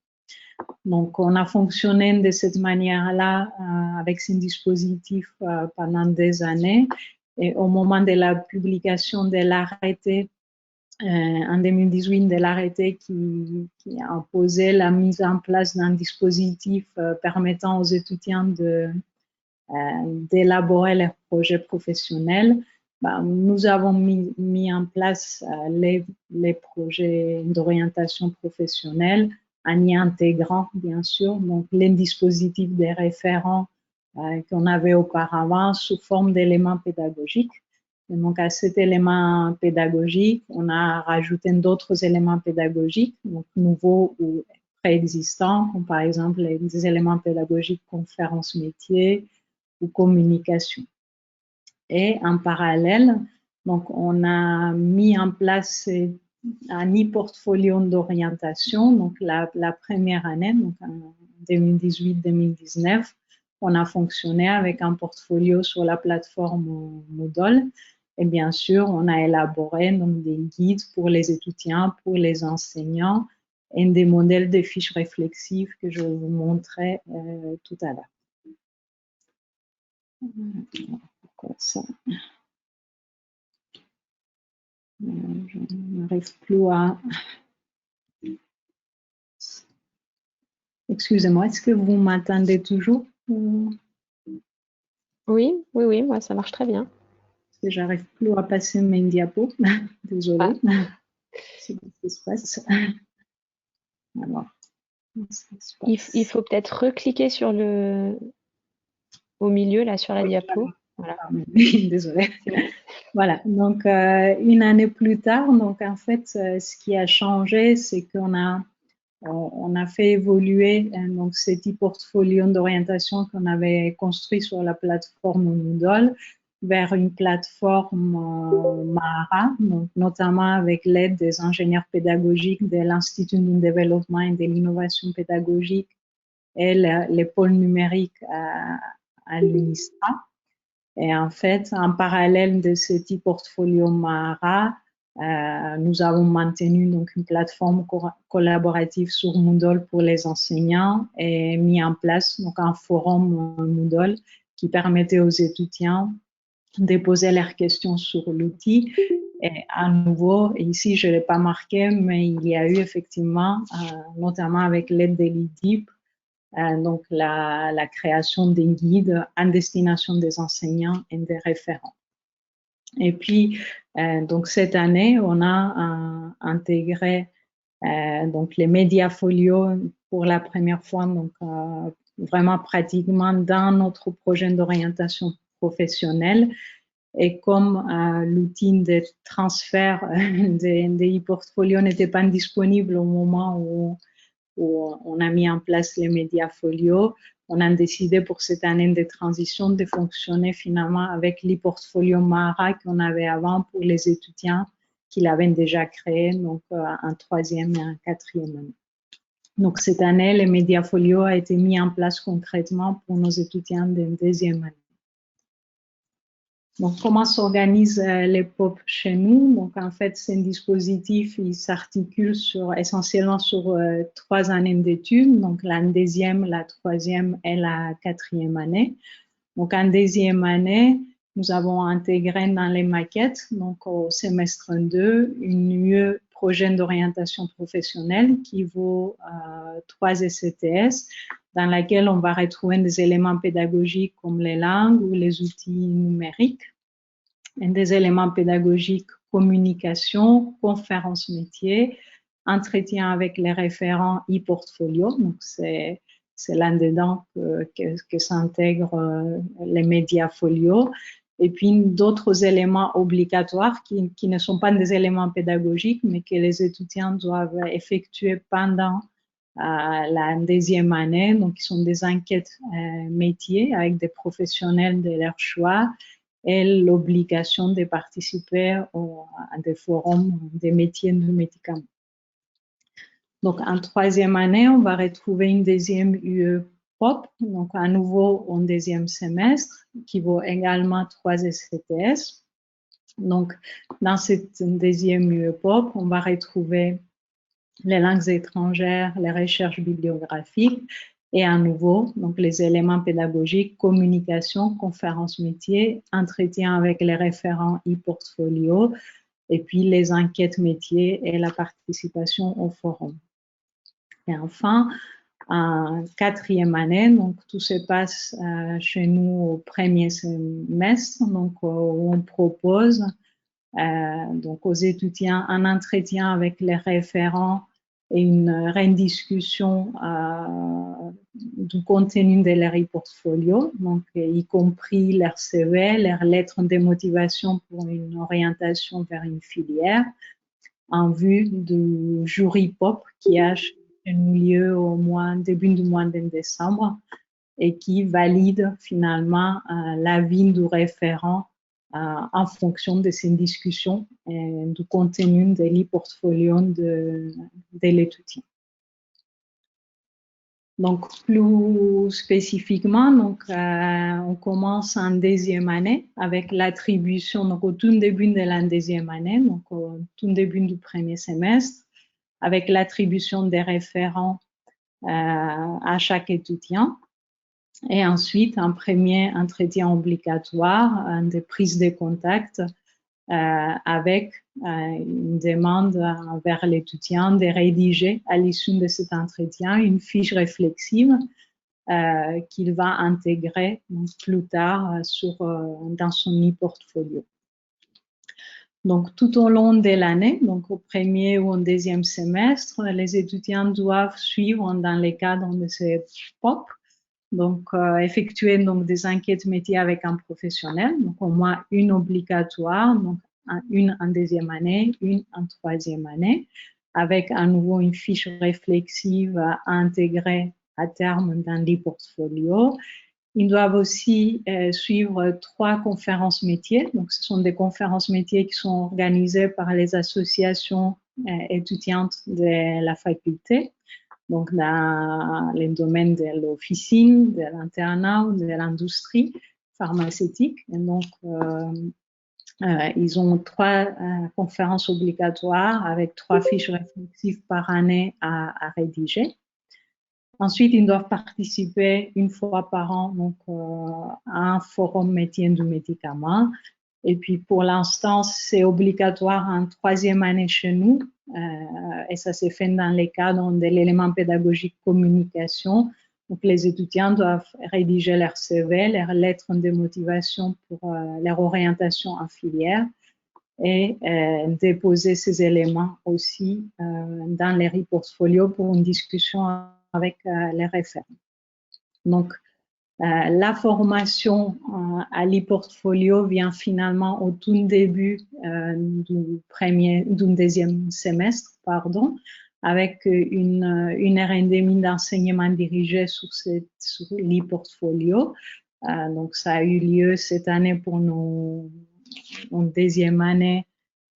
Donc, on a fonctionné de cette manière-là avec ce dispositif pendant des années. Et au moment de la publication de l'arrêté, en 2018, de l'arrêté qui a imposé la mise en place d'un dispositif permettant aux étudiants d'élaborer leurs projets professionnels, nous avons mis en place les projets d'orientation professionnelle en y intégrant, bien sûr, donc les dispositifs des référents qu'on avait auparavant sous forme d'éléments pédagogiques. Et donc, à cet élément pédagogique, on a rajouté d'autres éléments pédagogiques, donc nouveaux ou préexistants, comme par exemple des éléments pédagogiques conférences métiers ou communication. Et en parallèle, donc, on a mis en place un e-portfolio d'orientation. Donc, la première année, donc en 2018-2019, on a fonctionné avec un portfolio sur la plateforme Moodle. Et bien sûr, on a élaboré donc, des guides pour les étudiants, pour les enseignants et des modèles de fiches réflexives que je vais vous montrer tout à l'heure. Pourquoi ça? Je n'arrive plus à... Excusez-moi, est-ce que vous m'entendez toujours? Oui, moi ça marche très bien. Parce que j'arrive plus à passer mes diapos. Désolée. C'est ce qui se passe. Alors, il faut peut-être recliquer sur au milieu, là, sur la diapo. Voilà. Désolée. Voilà, donc une année plus tard, donc en fait, ce qui a changé, c'est qu'on a fait évoluer donc cet e-portfolio d'orientation qu'on avait construit sur la plateforme Moodle vers une plateforme Mahara, donc notamment avec l'aide des ingénieurs pédagogiques de l'Institut du développement et de l'innovation pédagogique et les pôles numériques à l'UNISTRA. Et en fait, en parallèle de ce e-portfolio Mahara, nous avons maintenu donc une plateforme collaborative sur Moodle pour les enseignants et mis en place donc un forum Moodle qui permettait aux étudiants de poser leurs questions sur l'outil. Et à nouveau, ici je ne l'ai pas marqué, mais il y a eu effectivement, notamment avec l'aide de l'IDIP, donc la création des guides en destination des enseignants et des référents. Et puis, donc cette année, on a intégré donc les médiafolios pour la première fois, donc vraiment pratiquement dans notre projet d'orientation professionnelle. Et comme l'outil de transfert des e-portfolios n'était pas disponible au moment où on a mis en place les médiafolios, on a décidé pour cette année de transition de fonctionner finalement avec l'e-portfolio Mahara qu'on avait avant pour les étudiants qui l'avaient déjà créé, donc en troisième et en quatrième année. Donc cette année, le médiafolio a été mis en place concrètement pour nos étudiants de deuxième année. Donc, comment s'organise les POP chez nous? Donc, en fait, c'est un dispositif, il s'articule essentiellement sur 3 années d'études, donc la deuxième, la troisième et la quatrième année. Donc, en deuxième année, nous avons intégré dans les maquettes, donc au semestre 2, une UE projet d'orientation professionnelle qui vaut 3 ECTS, dans laquelle on va retrouver des éléments pédagogiques comme les langues ou les outils numériques, et des éléments pédagogiques communication, conférences métiers, entretien avec les référents e-portfolio. Donc, c'est là-dedans que s'intègrent les médiafolios. Et puis, d'autres éléments obligatoires qui ne sont pas des éléments pédagogiques, mais que les étudiants doivent effectuer pendant la deuxième année. Donc, qui sont des enquêtes métiers avec des professionnels de leur choix et l'obligation de participer à des forums des métiers du médicament. Donc, en troisième année, on va retrouver une deuxième UE POP, donc à nouveau en deuxième semestre, qui vaut également 3 ECTS. Donc, dans cette deuxième UE POP, on va retrouver les langues étrangères, les recherches bibliographiques et à nouveau, donc les éléments pédagogiques, communication, conférences métiers, entretien avec les référents e-portfolio et puis les enquêtes métiers et la participation au forum. Et enfin, en quatrième année, donc tout se passe chez nous au premier semestre, donc où on propose donc aux étudiants un entretien avec les référents et une rediscussion du contenu de leur e-portfolio, donc y compris leur CV, leur lettre de motivation pour une orientation vers une filière, en vue du jury POP qui a lieu au début du mois de décembre et qui valide finalement l'avis du référent en fonction de ces discussions et du contenu de l'e-portfolio de l'étudiant. Donc, plus spécifiquement, donc, on commence en deuxième année avec l'attribution, donc au tout début de la deuxième année, donc au tout début du premier semestre, avec l'attribution des référents à chaque étudiant. Et ensuite, un premier entretien obligatoire de prise de contact avec une demande vers l'étudiant de rédiger à l'issue de cet entretien une fiche réflexive qu'il va intégrer plus tard dans son e-portfolio. Donc, tout au long de l'année, donc au premier ou au deuxième semestre, les étudiants doivent suivre dans le cadre de ces POP, donc effectuer donc des enquêtes métiers avec un professionnel, donc au moins une obligatoire, donc une en deuxième année, une en troisième année, avec à nouveau une fiche réflexive à intégrer à terme dans l'e-portfolio. Ils doivent aussi suivre 3 conférences métiers. Donc, ce sont des conférences métiers qui sont organisées par les associations étudiantes de la faculté. Donc, dans les domaines de l'officine, de l'internat ou de l'industrie pharmaceutique. Et donc, ils ont 3 conférences obligatoires avec 3 fiches réflexives par année à rédiger. Ensuite, ils doivent participer une fois par an donc, à un forum métier du médicament. Et puis, pour l'instant, c'est obligatoire en troisième année chez nous. Et ça s'est fait dans les cadres de l'élément pédagogique communication. Donc, les étudiants doivent rédiger leur CV, leur lettre de motivation pour leur orientation en filière et déposer ces éléments aussi dans les e-portfolios pour une discussion avec les référents. Donc, la formation à l'e-portfolio vient finalement au tout début du deuxième semestre, avec une heure et demie d'enseignement dirigé sur l'e-portfolio. Donc, ça a eu lieu cette année pour nos deuxième année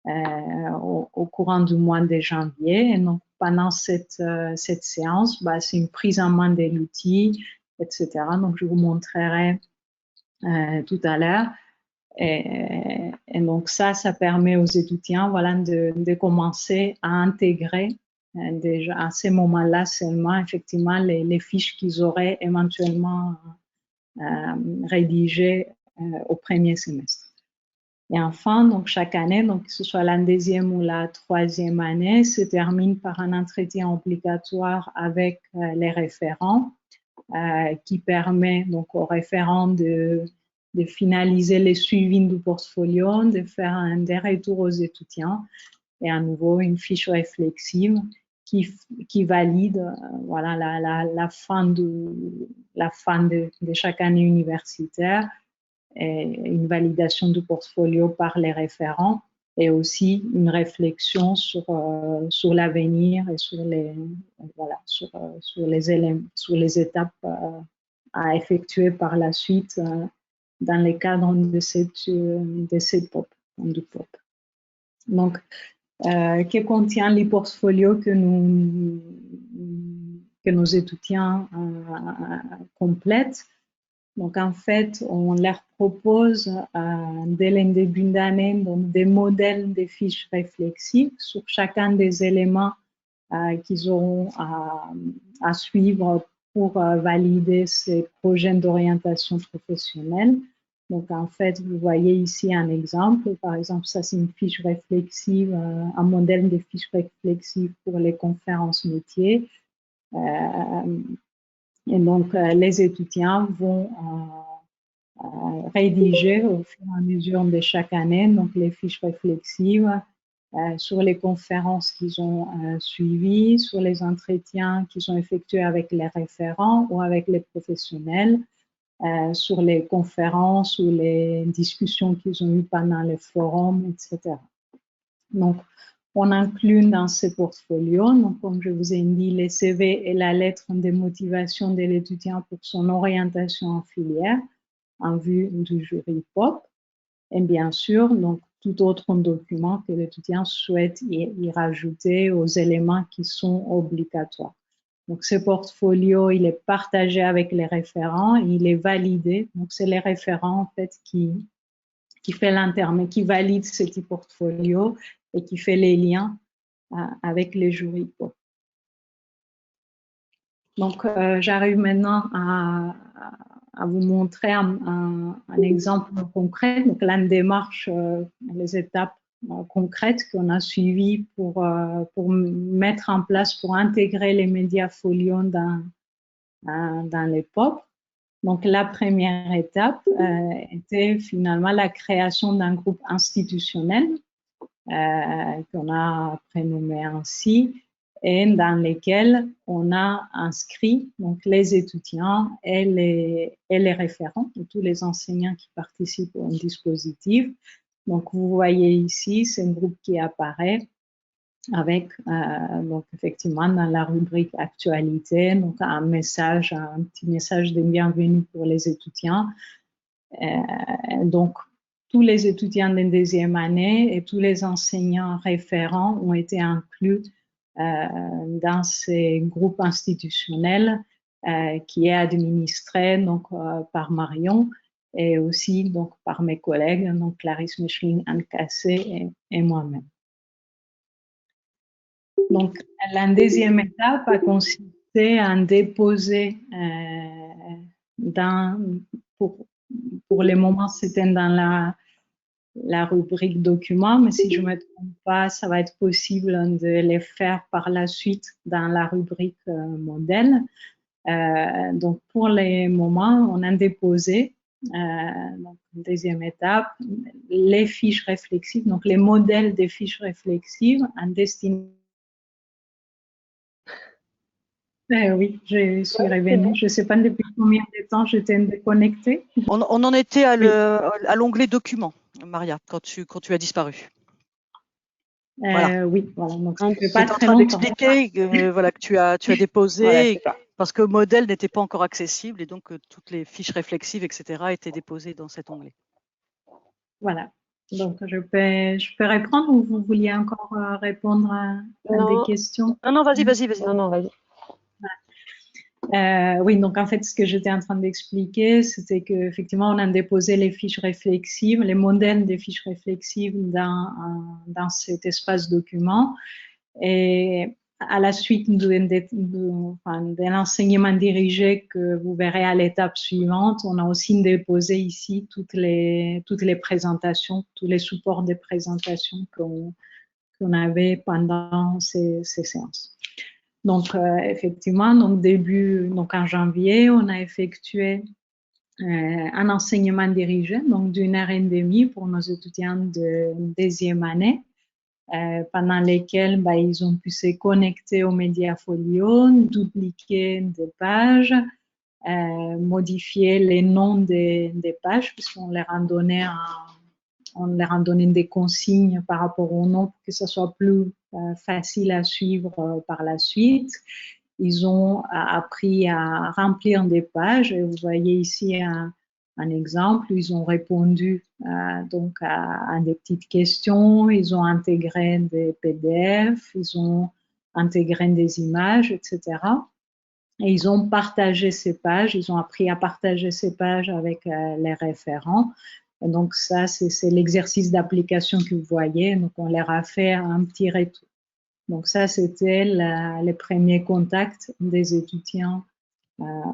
au courant du mois de janvier. Et donc, pendant cette séance, c'est une prise en main de l'outil, etc. Donc, je vous montrerai tout à l'heure. Et donc, ça permet aux étudiants voilà, de commencer à intégrer déjà à ce moment-là seulement, effectivement, les fiches qu'ils auraient éventuellement rédigées au premier semestre. Et enfin, donc chaque année, donc que ce soit la deuxième ou la troisième année, se termine par un entretien obligatoire avec les référents qui permet donc aux référents de finaliser les suivis du portfolio, de faire des retours aux étudiants et à nouveau une fiche réflexive qui valide voilà, la fin de chaque année universitaire et une validation du portfolio par les référents et aussi une réflexion sur l'avenir et sur les étapes à effectuer par la suite dans le cadre de cette POP. Donc, que contient les portfolios que nos étudiants complètent. Donc, en fait, on leur propose dès le début d'année des modèles de fiches réflexives sur chacun des éléments qu'ils auront à suivre pour valider ces projets d'orientation professionnelle. Donc, en fait, vous voyez ici un exemple. Par exemple, ça, c'est une fiche réflexive, un modèle de fiche réflexive pour les conférences métiers. Et donc, les étudiants vont rédiger au fur et à mesure de chaque année donc les fiches réflexives sur les conférences qu'ils ont suivies, sur les entretiens qu'ils ont effectués avec les référents ou avec les professionnels, sur les conférences ou les discussions qu'ils ont eues pendant les forums, etc. Donc, on inclut dans ces portfolios, donc comme je vous ai dit, les CV et la lettre de motivation de l'étudiant pour son orientation en filière en vue du jury POP. Et bien sûr, donc, tout autre document que l'étudiant souhaite y rajouter aux éléments qui sont obligatoires. Donc, ce portfolio, il est partagé avec les référents, il est validé. Donc, c'est les référents, en fait, qui fait l'intermédiaire, qui valide ce petit portfolio et qui fait les liens avec les jurys POP. Donc, j'arrive maintenant à vous montrer un exemple concret. Donc, la démarche, les étapes concrètes qu'on a suivies pour mettre en place, pour intégrer les médias folios dans les POP. Donc, la première étape était finalement la création d'un groupe institutionnel qu'on a prénommé ainsi, et dans lesquels on a inscrit donc, les étudiants et les référents, et tous les enseignants qui participent au dispositif. Donc, vous voyez ici, c'est un groupe qui apparaît avec, donc, effectivement, dans la rubrique actualité, donc un petit message de bienvenue pour les étudiants. Donc, tous les étudiants de deuxième année et tous les enseignants référents ont été inclus dans ces groupes institutionnels qui est administré donc, par Marion et aussi donc, par mes collègues, donc Clarisse Micheline, Anne Cassé et moi-même. Donc, la deuxième étape a consisté à déposer pour le moment, c'était dans la rubrique documents, mais si je ne me trompe pas, ça va être possible de les faire par la suite dans la rubrique modèle. Donc, pour le moment, on a déposé, donc, deuxième étape, les fiches réflexives, donc les modèles des fiches réflexives en destination. Oui, je suis revenue. Je ne sais pas depuis combien de temps j'étais déconnectée. On en était à l'onglet documents, Maria, quand tu as disparu. Voilà. Oui, voilà. Donc, je suis en train d'expliquer que tu as déposé, voilà, parce que modèle n'était pas encore accessible et donc toutes les fiches réflexives, etc., étaient déposées dans cet onglet. Voilà. Donc, je peux répondre ou vous vouliez encore répondre à des questions? Non, vas-y. Non, vas-y. Oui, donc en fait, ce que j'étais en train d'expliquer, c'était qu'effectivement, on a déposé les fiches réflexives, les modèles des fiches réflexives dans cet espace document. Et à la suite de l'enseignement dirigé que vous verrez à l'étape suivante, on a aussi déposé ici toutes les présentations, tous les supports de présentation qu'on avait pendant ces séances. Donc, effectivement, donc en janvier, on a effectué un enseignement dirigé, donc d'une heure et demie pour nos étudiants de deuxième année, pendant lesquels ils ont pu se connecter aux médias folios, dupliquer des pages, modifier les noms des pages, puisqu'on leur a donné des consignes par rapport au nom pour que ce soit plus facile à suivre par la suite. Ils ont appris à remplir des pages. Et vous voyez ici un un exemple. Ils ont répondu donc à des petites questions, ils ont intégré des PDF, ils ont intégré des images, etc. Et ils ont partagé ces pages, ils ont appris à partager ces pages avec les référents. Et donc ça, c'est l'exercice d'application que vous voyez. Donc on leur a fait un petit retour. Donc ça, c'était les premiers contacts des étudiants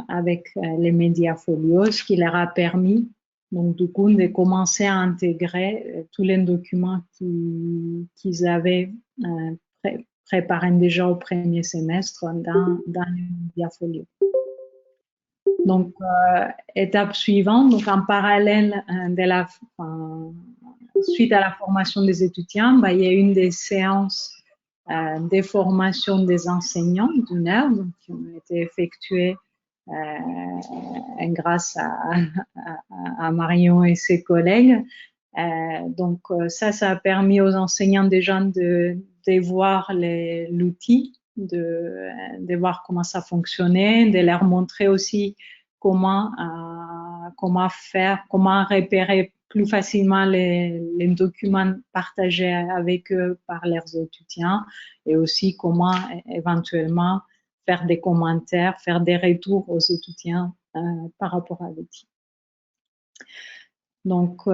avec les Mediafolio, ce qui leur a permis donc du coup de commencer à intégrer tous les documents qu'ils avaient préparés déjà au premier semestre dans les Mediafolio. Donc étape suivante, donc en parallèle suite à la formation des étudiants, il y a une des séances des formations des enseignants d'une heure qui ont été effectuées grâce à Marion et ses collègues. Donc ça a permis aux enseignants déjà de voir l'outil, de voir comment ça fonctionnait, de leur montrer aussi comment repérer plus facilement les documents partagés avec eux par leurs étudiants et aussi comment éventuellement faire des commentaires, faire des retours aux étudiants par rapport à l'outil. Donc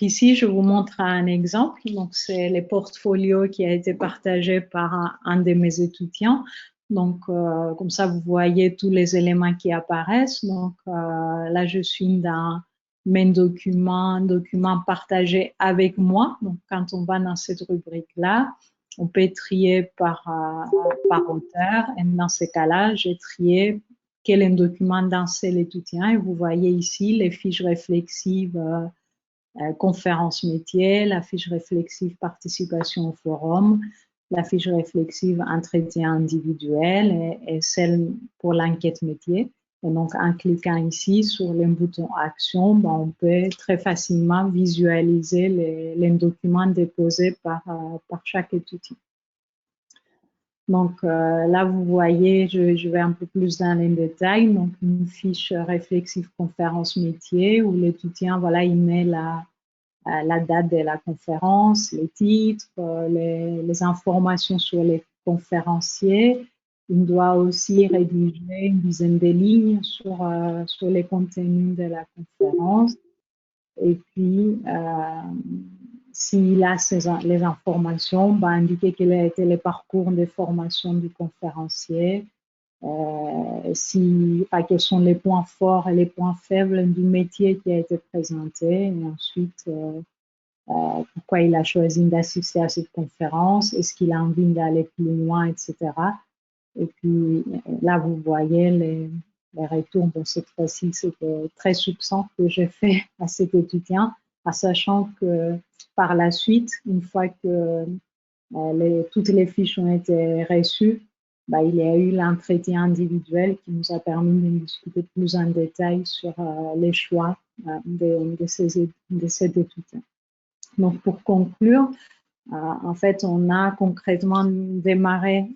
ici, je vous montre un exemple. Donc, c'est le portfolio qui a été partagé par un de mes étudiants. Donc, comme ça, vous voyez tous les éléments qui apparaissent. Donc, là, je suis dans mes documents partagés avec moi. Donc, quand on va dans cette rubrique-là, on peut trier par auteur. Et dans ce cas-là, j'ai trié quel est un document dans l'étudiant. Et vous voyez ici les fiches réflexives conférence métier, la fiche réflexive participation au forum, la fiche réflexive entretien individuel et celle pour l'enquête métier. Et donc, en cliquant ici sur le bouton action, on peut très facilement visualiser les documents déposés par chaque étudiant. Donc là, vous voyez, je vais un peu plus dans les détails. Donc, une fiche réflexive conférence métier où l'étudiant, voilà, il met la date de la conférence, les titres, les informations sur les conférenciers. Il doit aussi rédiger une dizaine de lignes sur les contenus de la conférence. Et puis, s'il a les informations, indiquer quel a été le parcours de formation du conférencier, quels sont les points forts et les points faibles du métier qui a été présenté, et ensuite pourquoi il a choisi d'assister à cette conférence, est-ce qu'il a envie d'aller plus loin, etc. Et puis là, vous voyez les retours de cette fois-ci, c'était très succinct que j'ai fait à cet étudiant, en sachant que par la suite, une fois que toutes les fiches ont été reçues, il y a eu l'entretien individuel qui nous a permis de discuter plus en détail sur les choix de cet étudiant. Donc, pour conclure, en fait, on a concrètement démarré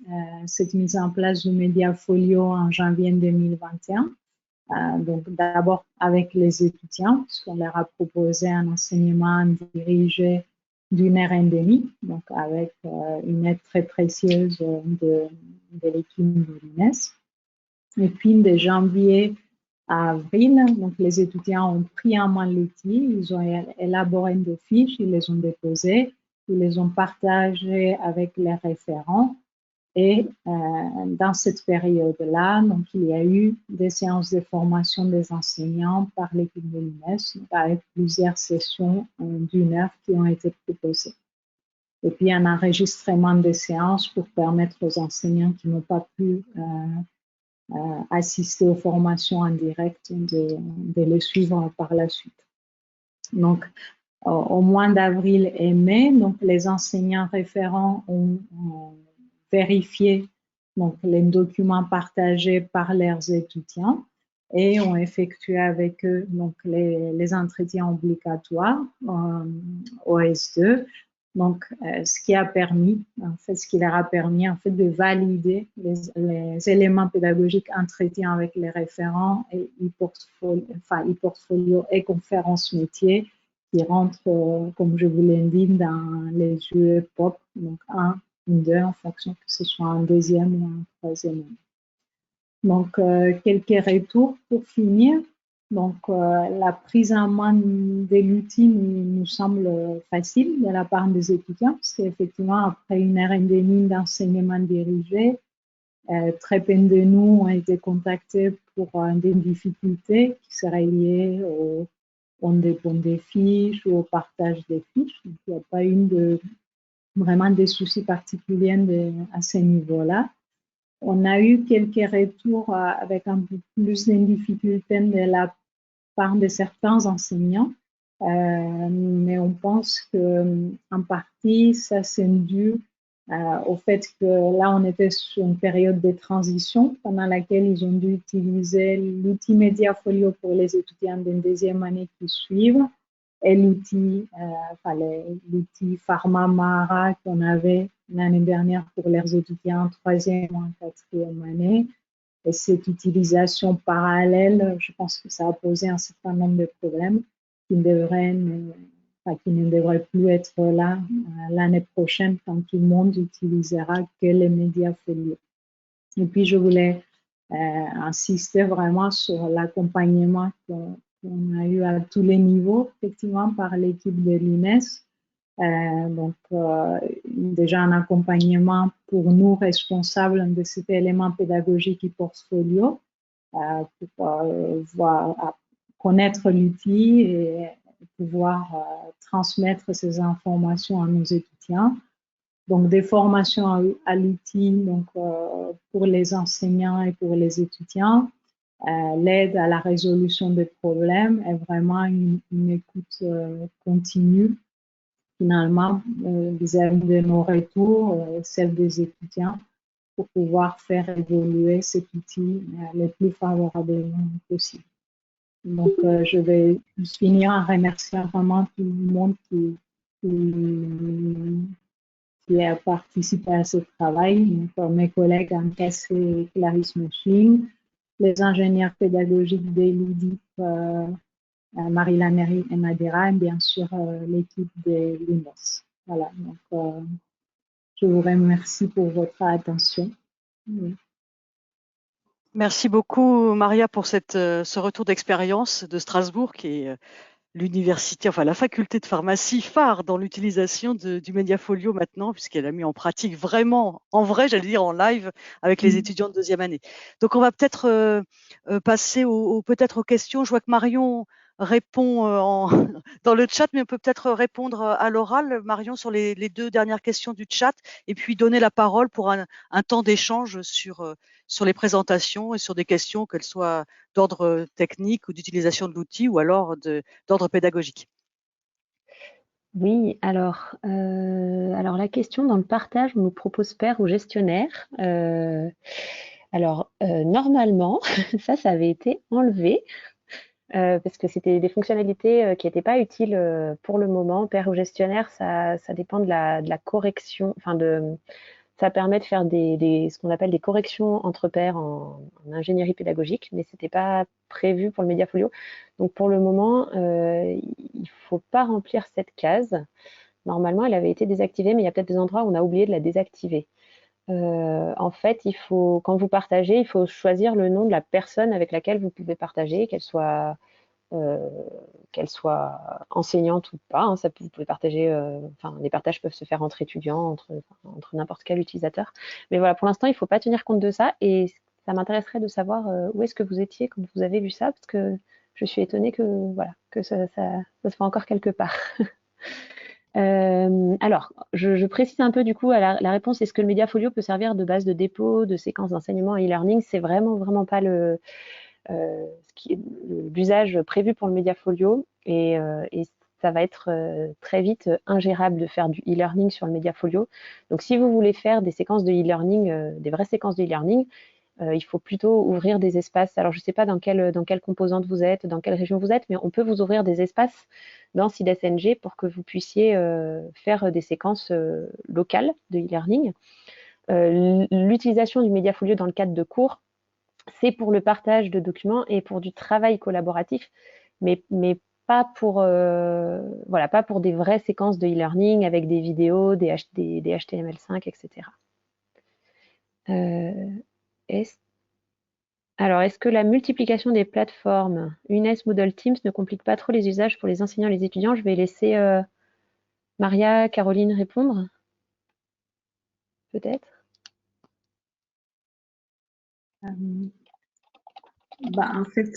cette mise en place du Mediafolio en janvier 2021. Donc, d'abord avec les étudiants, puisqu'on leur a proposé un enseignement dirigé d'une heure et demie, donc avec une aide très précieuse de l'équipe de l'UNES. Et puis, de janvier à avril, donc les étudiants ont pris en main l'outil, ils ont élaboré des fiches, ils les ont déposées, ils les ont partagées avec les référents. Et dans cette période-là, donc il y a eu des séances de formation des enseignants par l'équipe de l'UNES, avec plusieurs sessions d'une heure qui ont été proposées. Et puis un enregistrement des séances pour permettre aux enseignants qui n'ont pas pu assister aux formations en direct de les suivre par la suite. Donc, au mois d'avril et mai, donc les enseignants référents ont vérifié donc, les documents partagés par leurs étudiants et ont effectué avec eux donc, les entretiens obligatoires OS2 Donc, ce qui leur a permis en fait de valider les éléments pédagogiques entretiens avec les référents et e-portfolio et conférences métiers qui rentrent, comme je vous l'ai dit, dans les UE POP, donc 1 ou 2 en fonction que ce soit un deuxième ou un troisième année. Donc, quelques retours pour finir. Donc, la prise en main de l'outil nous semble facile de la part des étudiants, parce qu'effectivement, après 1 heure et demie d'enseignement dirigé, très peu de nous ont été contactés pour des difficultés qui seraient liées au dépôt des fiches ou au partage des fiches. Donc, il n'y a pas eu vraiment des soucis particuliers à ce niveau-là. On a eu quelques retours avec un peu plus de difficultés de la part de certains enseignants, mais on pense qu'en partie, ça c'est dû au fait que là, on était sur une période de transition pendant laquelle ils ont dû utiliser l'outil Mediafolio pour les étudiants d'une deuxième année qui suivent et l'outil PharmaMara qu'on avait l'année dernière pour les étudiants en troisième ou en quatrième année. Et cette utilisation parallèle, je pense que ça a posé un certain nombre de problèmes qui ne devraient plus être là l'année prochaine quand tout le monde utilisera que les médias Folio. Et puis, je voulais insister vraiment sur l'accompagnement qu'on a eu à tous les niveaux, effectivement, par l'équipe de l'INES. Donc, déjà un accompagnement pour nous responsables de cet élément pédagogique e-portfolio pour connaître l'outil et pouvoir transmettre ces informations à nos étudiants. Donc, des formations à l'outil donc pour les enseignants et pour les étudiants, l'aide à la résolution des problèmes et vraiment une écoute continue finalement vis-à-vis de nos retours, celle des étudiants, pour pouvoir faire évoluer cet outil le plus favorablement possible. Donc, je vais juste finir en remerciant vraiment tout le monde qui a participé à ce travail, donc, mes collègues Anne-Cass et Clarisse Mouching, les ingénieurs pédagogiques de l'UDIP, Marie-Laméry et Madera, et bien sûr l'équipe de l'INES. Voilà, donc je vous remercie pour votre attention. Oui. Merci beaucoup, Maria, pour ce retour d'expérience de Strasbourg, qui est l'université, enfin la faculté de pharmacie phare dans l'utilisation du Mediafolio maintenant, puisqu'elle a mis en pratique vraiment, en vrai, j'allais dire en live, avec les étudiants de deuxième année. Donc, on va peut-être passer peut-être aux questions. Je vois que Marion répond dans le chat, mais on peut peut-être répondre à l'oral, Marion, sur les 2 dernières questions du chat, et puis donner la parole pour un temps d'échange sur les présentations et sur des questions, qu'elles soient d'ordre technique ou d'utilisation de l'outil, ou alors d'ordre pédagogique. Oui, alors la question dans le partage, on nous propose pair ou gestionnaire. Normalement, ça avait été enlevé parce que c'était des fonctionnalités qui n'étaient pas utiles pour le moment. Pair ou gestionnaire, ça dépend de la correction, ça permet de faire ce qu'on appelle des corrections entre pairs en ingénierie pédagogique, mais ce n'était pas prévu pour le Mediafolio. Donc, pour le moment, il ne faut pas remplir cette case. Normalement, elle avait été désactivée, mais il y a peut-être des endroits où on a oublié de la désactiver. En fait, quand vous partagez, il faut choisir le nom de la personne avec laquelle vous pouvez partager, qu'elle soit enseignante ou pas. Hein, vous pouvez partager, les partages peuvent se faire entre étudiants, entre n'importe quel utilisateur. Mais voilà, pour l'instant, il ne faut pas tenir compte de ça. Et ça m'intéresserait de savoir où est-ce que vous étiez quand vous avez vu ça, parce que je suis étonnée que ça soit encore quelque part. Alors, je précise un peu du coup à la réponse, est-ce que le Mediafolio peut servir de base de dépôt, de séquence d'enseignement à e-learning? C'est vraiment pas l'usage prévu pour le Mediafolio, et ça va être très vite ingérable de faire du e-learning sur le Mediafolio. Donc, si vous voulez faire des séquences de e-learning, des vraies séquences de e-learning, il faut plutôt ouvrir des espaces. Alors, je ne sais pas dans quelle composante vous êtes, dans quelle région vous êtes, mais on peut vous ouvrir des espaces dans SIDSNG pour que vous puissiez faire des séquences locales de e-learning. L'utilisation du Mediafolio dans le cadre de cours, c'est pour le partage de documents et pour du travail collaboratif, mais pas pour, voilà, pas pour des vraies séquences de e-learning avec des vidéos, des HTML5, etc. Alors, est-ce que la multiplication des plateformes UNES, Moodle, Teams ne complique pas trop les usages pour les enseignants et les étudiants? Je vais laisser Maria, Caroline répondre, peut-être. En fait,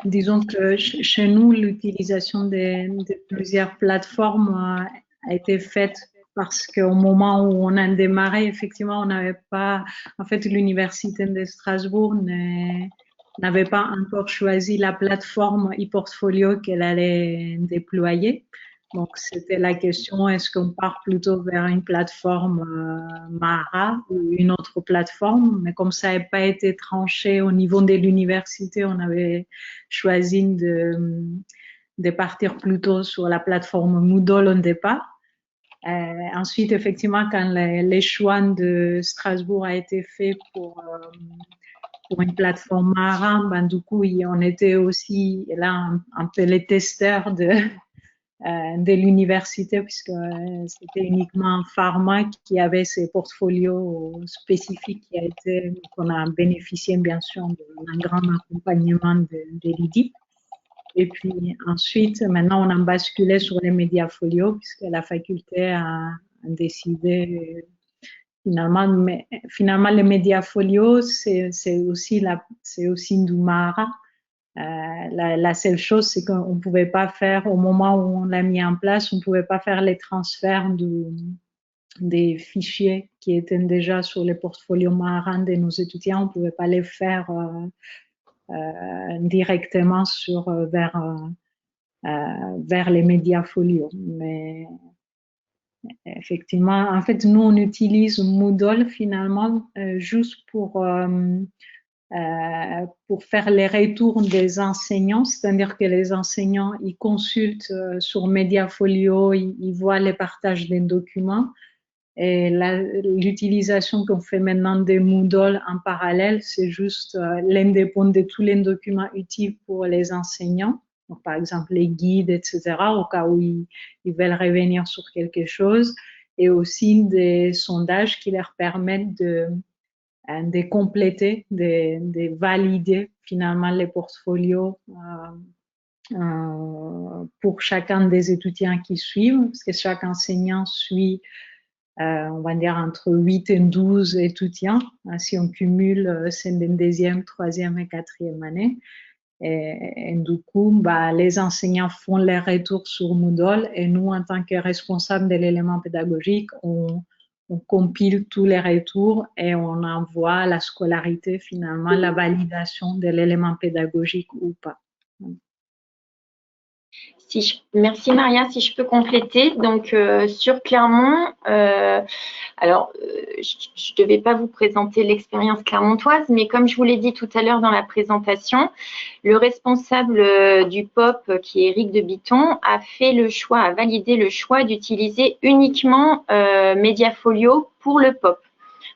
disons que chez nous, l'utilisation de plusieurs plateformes a été faite parce qu'au moment où on a démarré, effectivement, on n'avait pas, en fait, l'université de Strasbourg n'avait pas encore choisi la plateforme e-portfolio qu'elle allait déployer. Donc, c'était la question, est-ce qu'on part plutôt vers une plateforme Mahara ou une autre plateforme? Mais comme ça n'avait pas été tranché au niveau de l'université, on avait choisi de partir plutôt sur la plateforme Moodle au départ. Ensuite, effectivement, quand les choix de Strasbourg a été fait pour une plateforme Mahara, ben, du coup, on était aussi là un peu les testeurs de l'université, puisque c'était uniquement un pharma qui avait ses portfolios spécifiques qu'on a bénéficié bien sûr d'un grand accompagnement de l'IDIP. Et puis ensuite, maintenant, on a basculé sur les Mediafolio, puisque la faculté a décidé finalement, les Mediafolio, c'est aussi du Mahara. La seule chose, c'est qu'on ne pouvait pas faire, au moment où on l'a mis en place, on ne pouvait pas faire les transferts des fichiers qui étaient déjà sur les portfolios Mahara de nos étudiants. On ne pouvait pas les faire directement vers les Mediafolio. Mais effectivement, en fait, nous, on utilise Moodle finalement juste pour faire les retours des enseignants, c'est-à-dire que les enseignants, ils consultent sur Mediafolio, ils voient les partages des documents. Et l'utilisation qu'on fait maintenant des Moodle en parallèle, c'est juste l'indépendant de tous les documents utiles pour les enseignants. Donc, par exemple, les guides, etc., au cas où ils veulent revenir sur quelque chose. Et aussi des sondages qui leur permettent de compléter, de valider finalement les portfolios pour chacun des étudiants qui suivent, parce que chaque enseignant suit, on va dire, entre 8 et 12 étudiants, si on cumule c'est de deuxième, troisième et quatrième année. Et du coup, les enseignants font les retours sur Moodle et nous, en tant que responsables de l'élément pédagogique, on compile tous les retours et on envoie à la scolarité finalement la validation de l'élément pédagogique ou pas. Merci Maria, si je peux compléter. Donc sur Clermont, alors je ne devais pas vous présenter l'expérience clermontoise, mais comme je vous l'ai dit tout à l'heure dans la présentation, le responsable du POP, qui est Eric de Biton, a validé le choix d'utiliser uniquement Mediafolio pour le POP.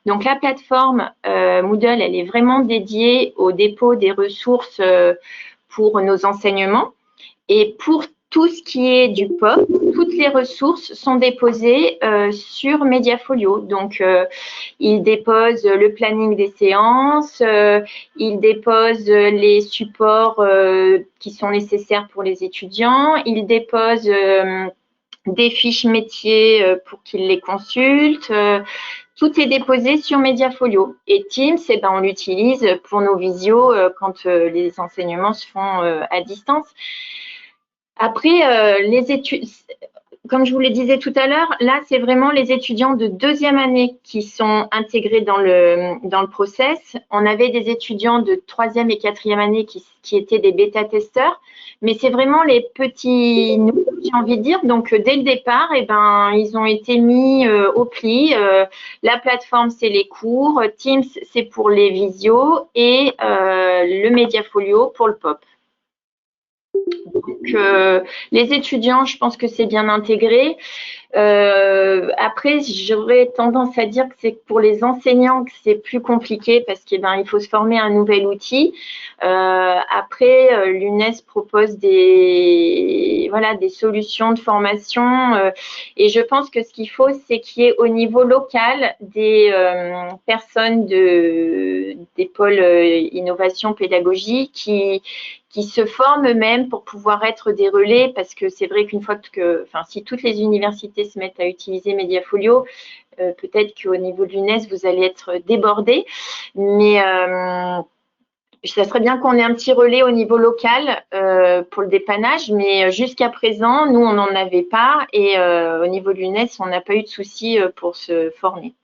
Donc la plateforme Moodle, elle est vraiment dédiée au dépôt des ressources pour nos enseignements. Et pour tout ce qui est du POP, toutes les ressources sont déposées sur Mediafolio. Donc, il dépose le planning des séances, il dépose les supports qui sont nécessaires pour les étudiants, il dépose des fiches métiers pour qu'ils les consultent. Tout est déposé sur Mediafolio. Et Teams, on l'utilise pour nos visios quand les enseignements se font à distance. Après, les études, comme je vous le disais tout à l'heure, là, c'est vraiment les étudiants de deuxième année qui sont intégrés dans le process. On avait des étudiants de troisième et quatrième année qui étaient des bêta-testeurs, mais c'est vraiment les petits nouveaux, j'ai envie de dire. Donc, dès le départ, eh ben, ils ont été mis au pli. La plateforme, c'est les cours. Teams, c'est pour les visios et le Mediafolio pour le POP. Donc, les étudiants, je pense que c'est bien intégré. Après, j'aurais tendance à dire que c'est pour les enseignants que c'est plus compliqué parce qu'il faut se former à un nouvel outil. Après, l'UNES propose des solutions de formation et je pense que ce qu'il faut, c'est qu'il y ait au niveau local des personnes des pôles innovation pédagogie qui se forment eux-mêmes pour pouvoir être des relais, parce que c'est vrai qu'une fois si toutes les universités se mettent à utiliser Mediafolio, peut-être qu'au niveau de l'UNES, vous allez être débordés, mais ça serait bien qu'on ait un petit relais au niveau local pour le dépannage, mais jusqu'à présent, nous, on n'en avait pas, et au niveau de l'UNES, on n'a pas eu de soucis pour se former.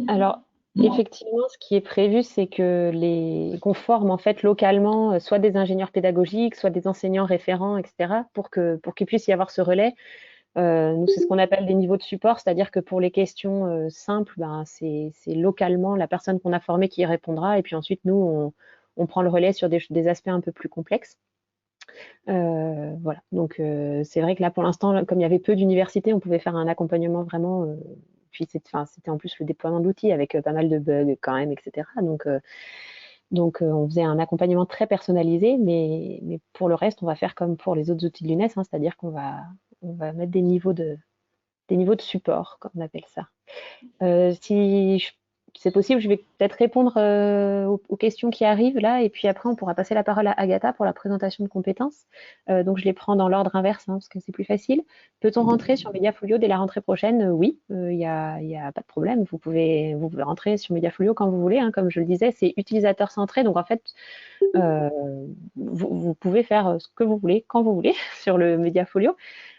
Alors, effectivement, ce qui est prévu, c'est qu'on forme en fait localement soit des ingénieurs pédagogiques, soit des enseignants référents, etc., pour qu'il puisse y avoir ce relais. Nous, c'est ce qu'on appelle des niveaux de support, c'est-à-dire que pour les questions simples, c'est localement la personne qu'on a formée qui y répondra, et puis ensuite, nous, on prend le relais sur des aspects un peu plus complexes. Voilà, donc c'est vrai que là, pour l'instant, comme il y avait peu d'universités, on pouvait faire un accompagnement vraiment... Puis c'était en plus le déploiement d'outils avec pas mal de bugs quand même, etc. Donc on faisait un accompagnement très personnalisé, mais pour le reste, on va faire comme pour les autres outils de l'UNES, hein, c'est-à-dire qu'on va mettre des niveaux de support, comme on appelle ça. Si c'est possible, je vais peut-être répondre aux questions qui arrivent là, et puis après on pourra passer la parole à Agatha pour la présentation de compétences. Donc je les prends dans l'ordre inverse, hein, parce que c'est plus facile. Peut-on rentrer sur Mediafolio dès la rentrée prochaine? Oui, il n'y a pas de problème. Vous pouvez rentrer sur Mediafolio quand vous voulez, hein, comme je le disais, c'est utilisateur centré, donc en fait vous pouvez faire ce que vous voulez, quand vous voulez, sur le Mediafolio.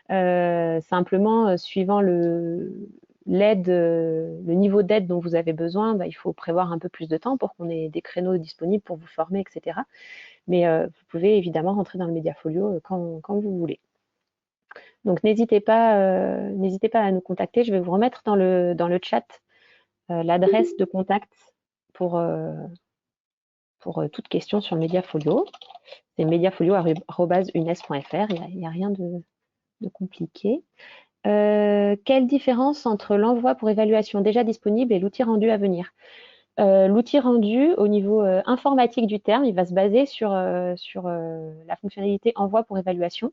Simplement, suivant le niveau d'aide dont vous avez besoin, il faut prévoir un peu plus de temps pour qu'on ait des créneaux disponibles pour vous former, etc. Mais vous pouvez évidemment rentrer dans le Mediafolio quand vous voulez. Donc n'hésitez pas à nous contacter. Je vais vous remettre dans le chat l'adresse de contact pour toute question sur le Mediafolio. C'est mediafolio@unes.fr. Il n'y a rien de compliqué. Quelle différence entre l'envoi pour évaluation déjà disponible et l'outil rendu à venir? L'outil rendu, au niveau informatique du terme, il va se baser sur la fonctionnalité envoi pour évaluation.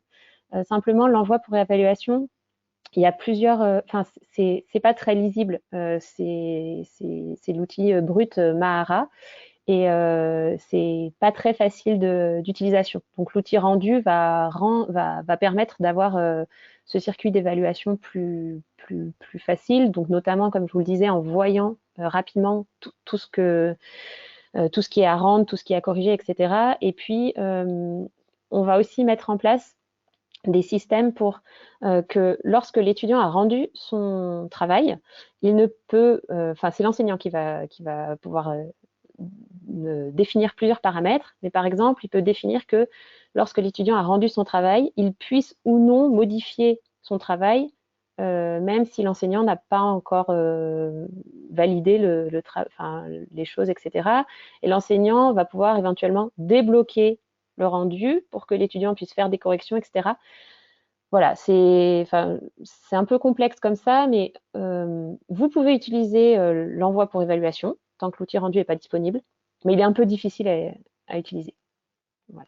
Simplement, l'envoi pour évaluation, il y a plusieurs... c'est pas très lisible. C'est l'outil brut Mahara. Et c'est pas très facile d'utilisation. Donc l'outil rendu va permettre d'avoir ce circuit d'évaluation plus facile. Donc notamment, comme je vous le disais, en voyant rapidement tout ce qui est à rendre, tout ce qui est à corriger, etc. Et puis on va aussi mettre en place des systèmes pour que lorsque l'étudiant a rendu son travail, il ne peut, c'est l'enseignant qui va pouvoir définir plusieurs paramètres, mais par exemple, il peut définir que lorsque l'étudiant a rendu son travail, il puisse ou non modifier son travail, même si l'enseignant n'a pas encore validé les choses, etc. Et l'enseignant va pouvoir éventuellement débloquer le rendu pour que l'étudiant puisse faire des corrections, etc. Voilà, c'est un peu complexe comme ça, mais vous pouvez utiliser l'envoi pour évaluation tant que l'outil rendu n'est pas disponible, mais il est un peu difficile à utiliser. Voilà.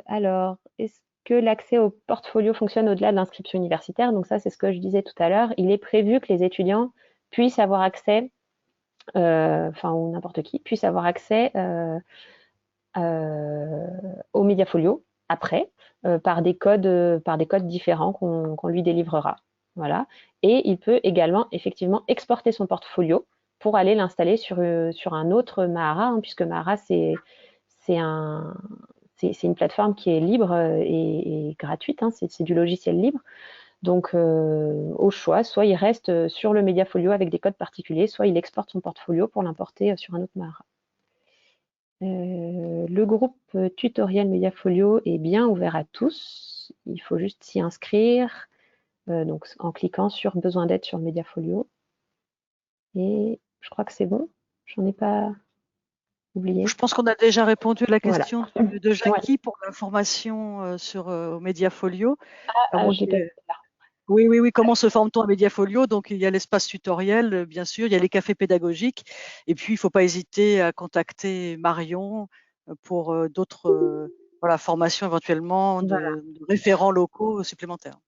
Alors, est-ce que l'accès au portfolio fonctionne au-delà de l'inscription universitaire? Donc ça, c'est ce que je disais tout à l'heure. Il est prévu que les étudiants puissent avoir accès, ou n'importe qui, puisse avoir accès au Mediafolio après, par des codes différents qu'on lui délivrera. Voilà. Et il peut également effectivement exporter son portfolio pour aller l'installer sur un autre Mahara, hein, puisque Mahara c'est c'est une plateforme qui est libre et gratuite, hein, c'est du logiciel libre. Donc, au choix, soit il reste sur le Mediafolio avec des codes particuliers, soit il exporte son portfolio pour l'importer sur un autre Mahara. Le groupe tutoriel Mediafolio est bien ouvert à tous. Il faut juste s'y inscrire donc en cliquant sur besoin d'aide sur le Mediafolio. Et je crois que c'est bon. J'en ai pas oublié. Je pense qu'on a déjà répondu à la Voilà. question de Jackie pour l'information sur Mediafolio. J'ai pas vu ça. Oui, comment se forme-t-on à Mediafolio? Donc, il y a l'espace tutoriel, bien sûr, il y a les cafés pédagogiques, et puis il ne faut pas hésiter à contacter Marion pour d'autres formations éventuellement de référents locaux supplémentaires.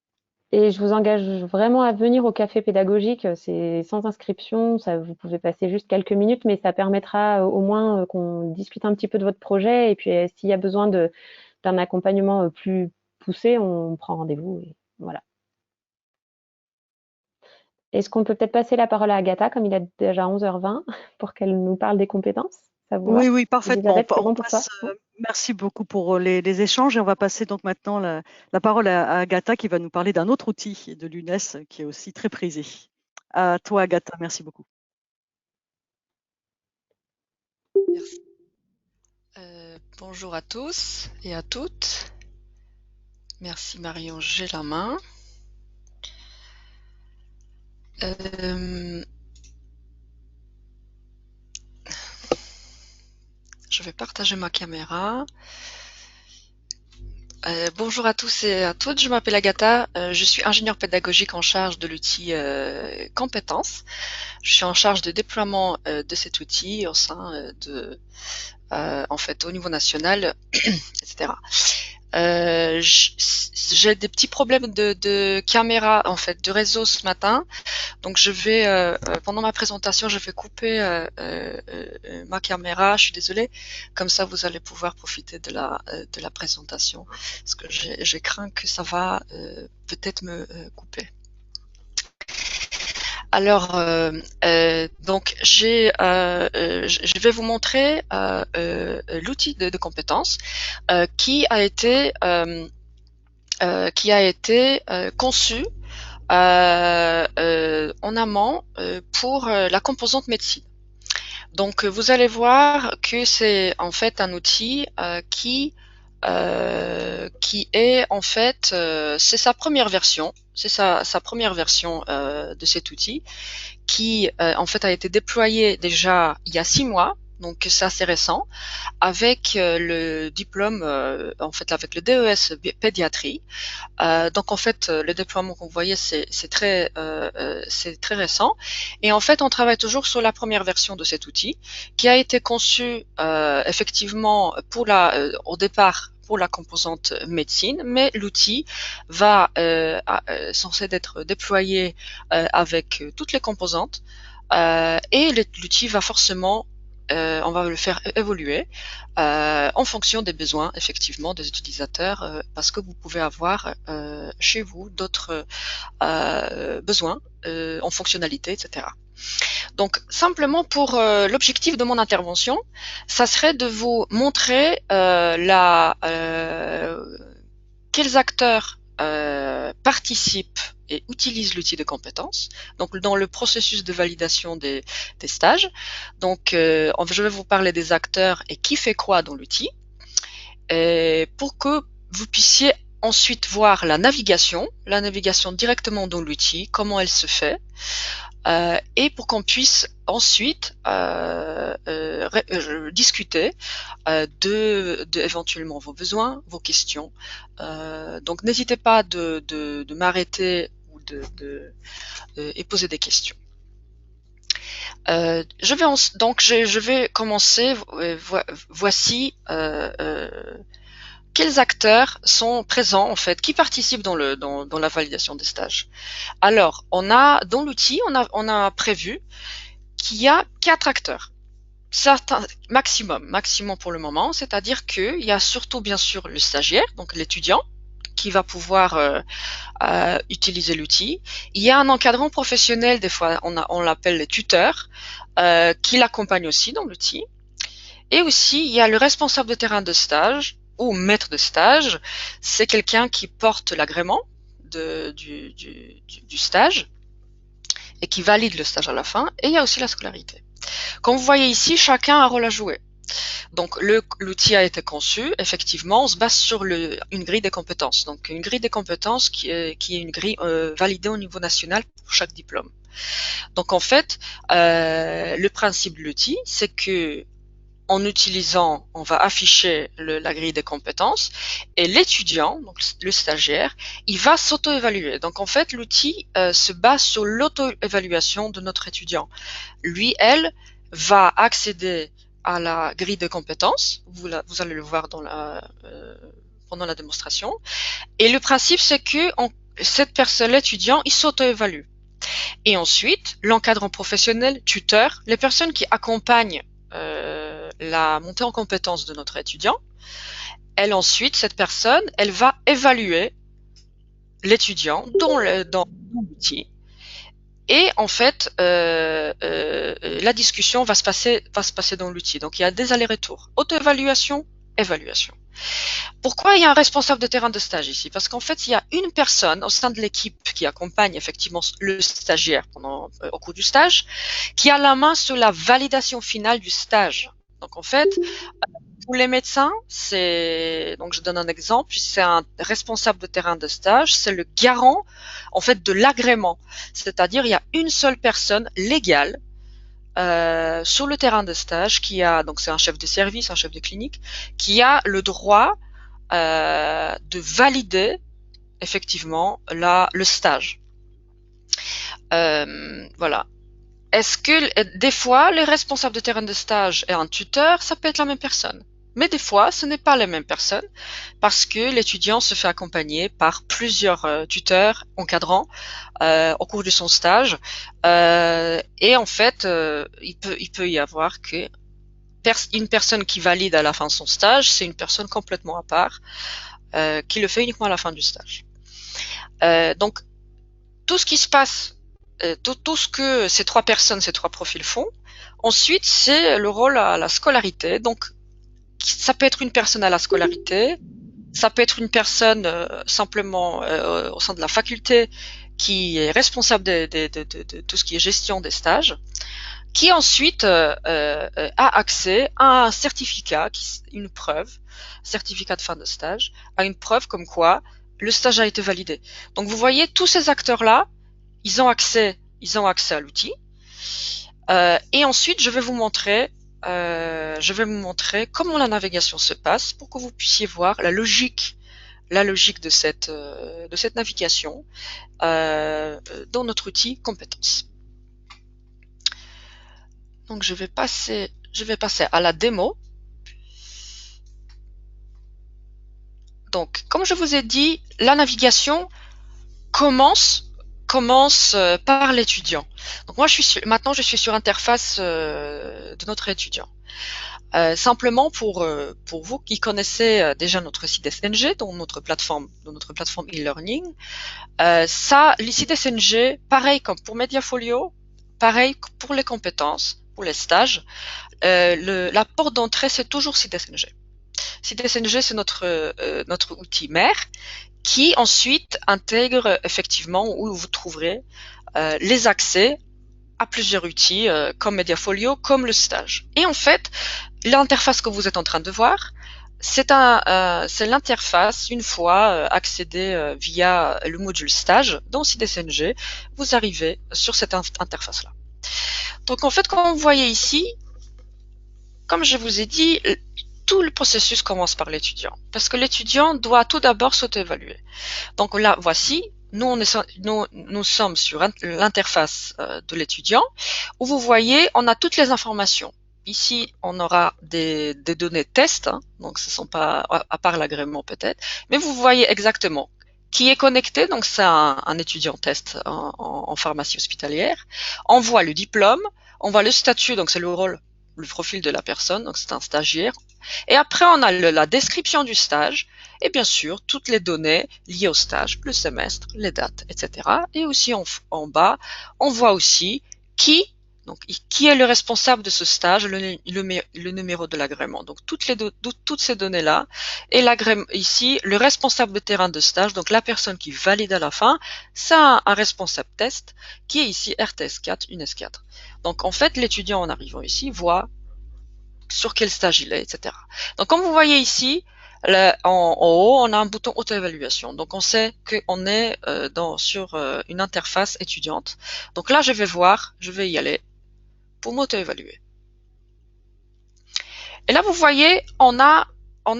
Et je vous engage vraiment à venir au café pédagogique, c'est sans inscription, ça, vous pouvez passer juste quelques minutes, mais ça permettra au moins qu'on discute un petit peu de votre projet, et puis s'il y a besoin d'un accompagnement plus poussé, on prend rendez-vous, et voilà. Est-ce qu'on peut peut-être passer la parole à Agatha, comme il est déjà 11h20, pour qu'elle nous parle des compétences? Ça vous va? Oui, parfaitement. Elisabeth, c'est bon pour toi? Merci beaucoup pour les échanges. Et on va passer donc maintenant la parole à Agatha qui va nous parler d'un autre outil de l'UNES qui est aussi très prisé. À toi, Agatha, merci beaucoup. Merci. Bonjour à tous et à toutes. Merci Marion, j'ai la main. Je vais partager ma caméra. Bonjour à tous et à toutes, je m'appelle Agatha, je suis ingénieure pédagogique en charge de l'outil Compétences. Je suis en charge de déploiement de cet outil au sein en fait, au niveau national, etc. J'ai des petits problèmes de caméra, en fait, de réseau ce matin. Donc je vais, pendant ma présentation, je vais couper ma caméra, je suis désolée. Comme ça, vous allez pouvoir profiter de la présentation. Parce que je crains que ça va peut-être me couper. Alors, donc je vais vous montrer l'outil de compétences qui a été conçu en amont pour la composante médecine. Donc, vous allez voir que c'est en fait un outil qui est en fait, c'est sa première version. C'est sa première version de cet outil qui en fait a été déployé déjà il y a 6 mois, donc c'est assez récent, avec le diplôme, en fait avec le DES pédiatrie. Donc en fait le déploiement que vous voyez c'est très récent, et en fait on travaille toujours sur la première version de cet outil qui a été conçu effectivement pour au départ pour la composante médecine, mais l'outil va censé être déployé avec toutes les composantes et l'outil va forcément on va le faire évoluer en fonction des besoins effectivement des utilisateurs parce que vous pouvez avoir chez vous d'autres besoins en fonctionnalité, etc. Donc simplement pour l'objectif de mon intervention, ça serait de vous montrer quels acteurs participent et utilisent l'outil de compétences, donc dans le processus de validation des stages. Donc je vais vous parler des acteurs et qui fait quoi dans l'outil, pour que vous puissiez ensuite voir la navigation directement dans l'outil, comment elle se fait, et pour qu'on puisse ensuite discuter de éventuellement vos besoins, vos questions. Donc n'hésitez pas de m'arrêter ou et poser des questions. Je vais commencer. Voici quels acteurs sont présents en fait, qui participent dans la validation des stages. Alors, dans l'outil, on a prévu qu'il y a 4 acteurs. Certains maximum pour le moment, c'est-à-dire qu'il y a surtout bien sûr le stagiaire, donc l'étudiant, qui va pouvoir utiliser l'outil. Il y a un encadrant professionnel, des fois on l'appelle les tuteurs, qui l'accompagne aussi dans l'outil. Et aussi, il y a le responsable de terrain de stage, ou maître de stage, c'est quelqu'un qui porte l'agrément du stage et qui valide le stage à la fin. Et il y a aussi la scolarité. Comme vous voyez ici, chacun a un rôle à jouer. Donc l'outil a été conçu, effectivement, on se base sur une grille des compétences. Donc une grille des compétences qui est une grille validée au niveau national pour chaque diplôme. Donc en fait, le principe de l'outil, c'est que en utilisant, on va afficher la grille des compétences et l'étudiant, donc le stagiaire, il va s'auto-évaluer. Donc en fait, l'outil se base sur l'auto-évaluation de notre étudiant. Lui, elle, va accéder à la grille de compétences, vous allez le voir pendant la démonstration, et le principe c'est que cette personne, l'étudiant, il s'auto-évalue. Et ensuite, l'encadrant professionnel, tuteur, les personnes qui accompagnent la montée en compétences de notre étudiant, cette personne, elle va évaluer l'étudiant dans l'outil. Et en fait, la discussion va se passer dans l'outil. Donc, il y a des allers-retours. Auto-évaluation, évaluation. Pourquoi il y a un responsable de terrain de stage ici? Parce qu'en fait, il y a une personne au sein de l'équipe qui accompagne effectivement le stagiaire au cours du stage, qui a la main sur la validation finale du stage. Donc, en fait, pour les médecins, donc je donne un exemple, c'est un responsable de terrain de stage, c'est le garant en fait de l'agrément. C'est-à-dire il y a une seule personne légale sur le terrain de stage donc c'est un chef de service, un chef de clinique, qui a le droit de valider effectivement le stage. Voilà. Est-ce que des fois les responsables de terrain de stage et un tuteur, ça peut être la même personne? Mais des fois, ce n'est pas les mêmes personnes parce que l'étudiant se fait accompagner par plusieurs tuteurs encadrants au cours de son stage. Et en fait, il peut y avoir que une personne qui valide à la fin de son stage, c'est une personne complètement à part qui le fait uniquement à la fin du stage. Donc, tout ce qui se passe, tout ce que ces trois profils font, ensuite, c'est le rôle à la scolarité. Donc, ça peut être une personne à la scolarité, ça peut être une personne simplement au sein de la faculté qui est responsable de tout ce qui est gestion des stages, qui ensuite a accès à un certificat, une preuve, certificat de fin de stage, à une preuve comme quoi le stage a été validé. Donc vous voyez, tous ces acteurs-là, ils ont accès à l'outil. Et ensuite, je vais vous montrer comment la navigation se passe pour que vous puissiez voir la logique de cette navigation dans notre outil compétences. Donc je vais passer à la démo. Donc comme je vous ai dit, la navigation commence par l'étudiant. Donc moi maintenant je suis sur l'interface de notre étudiant. Simplement pour vous qui connaissez déjà notre site SNG, dans notre plateforme e-learning, le site SNG, pareil comme pour Mediafolio, pareil pour les compétences, pour les stages, la porte d'entrée c'est toujours site SNG. Site SNG c'est notre outil mère qui ensuite intègre effectivement où vous trouverez les accès à plusieurs outils comme Mediafolio, comme le stage. Et en fait, l'interface que vous êtes en train de voir, c'est l'interface une fois accédé via le module stage dans site SNG, vous arrivez sur cette interface-là. Donc en fait, comme vous voyez ici, comme je vous ai dit, tout le processus commence par l'étudiant, parce que l'étudiant doit tout d'abord s'auto-évaluer. Donc là, voici, nous sommes sur l'interface de l'étudiant, où vous voyez, on a toutes les informations. Ici, on aura des données tests, hein, donc ce ne sont pas, à part l'agrément peut-être, mais vous voyez exactement qui est connecté, donc c'est un étudiant test en pharmacie hospitalière. On voit le diplôme, on voit le statut, donc c'est le profil de la personne, donc c'est un stagiaire. Et après, on a la description du stage et bien sûr toutes les données liées au stage, le semestre, les dates, etc. Et aussi en bas, on voit aussi qui Donc, qui est le responsable de ce stage, le numéro de l'agrément. Donc, toutes ces données-là, et l'agrément ici, le responsable de terrain de stage, donc la personne qui valide à la fin, ça a un responsable test, qui est ici RTS4, UNES4. Donc, en fait, l'étudiant en arrivant ici voit sur quel stage il est, etc. Donc, comme vous voyez ici, en haut, on a un bouton auto-évaluation. Donc, on sait qu'on est sur une interface étudiante. Donc là, je vais y aller pour m'auto-évaluer. Et là, vous voyez, on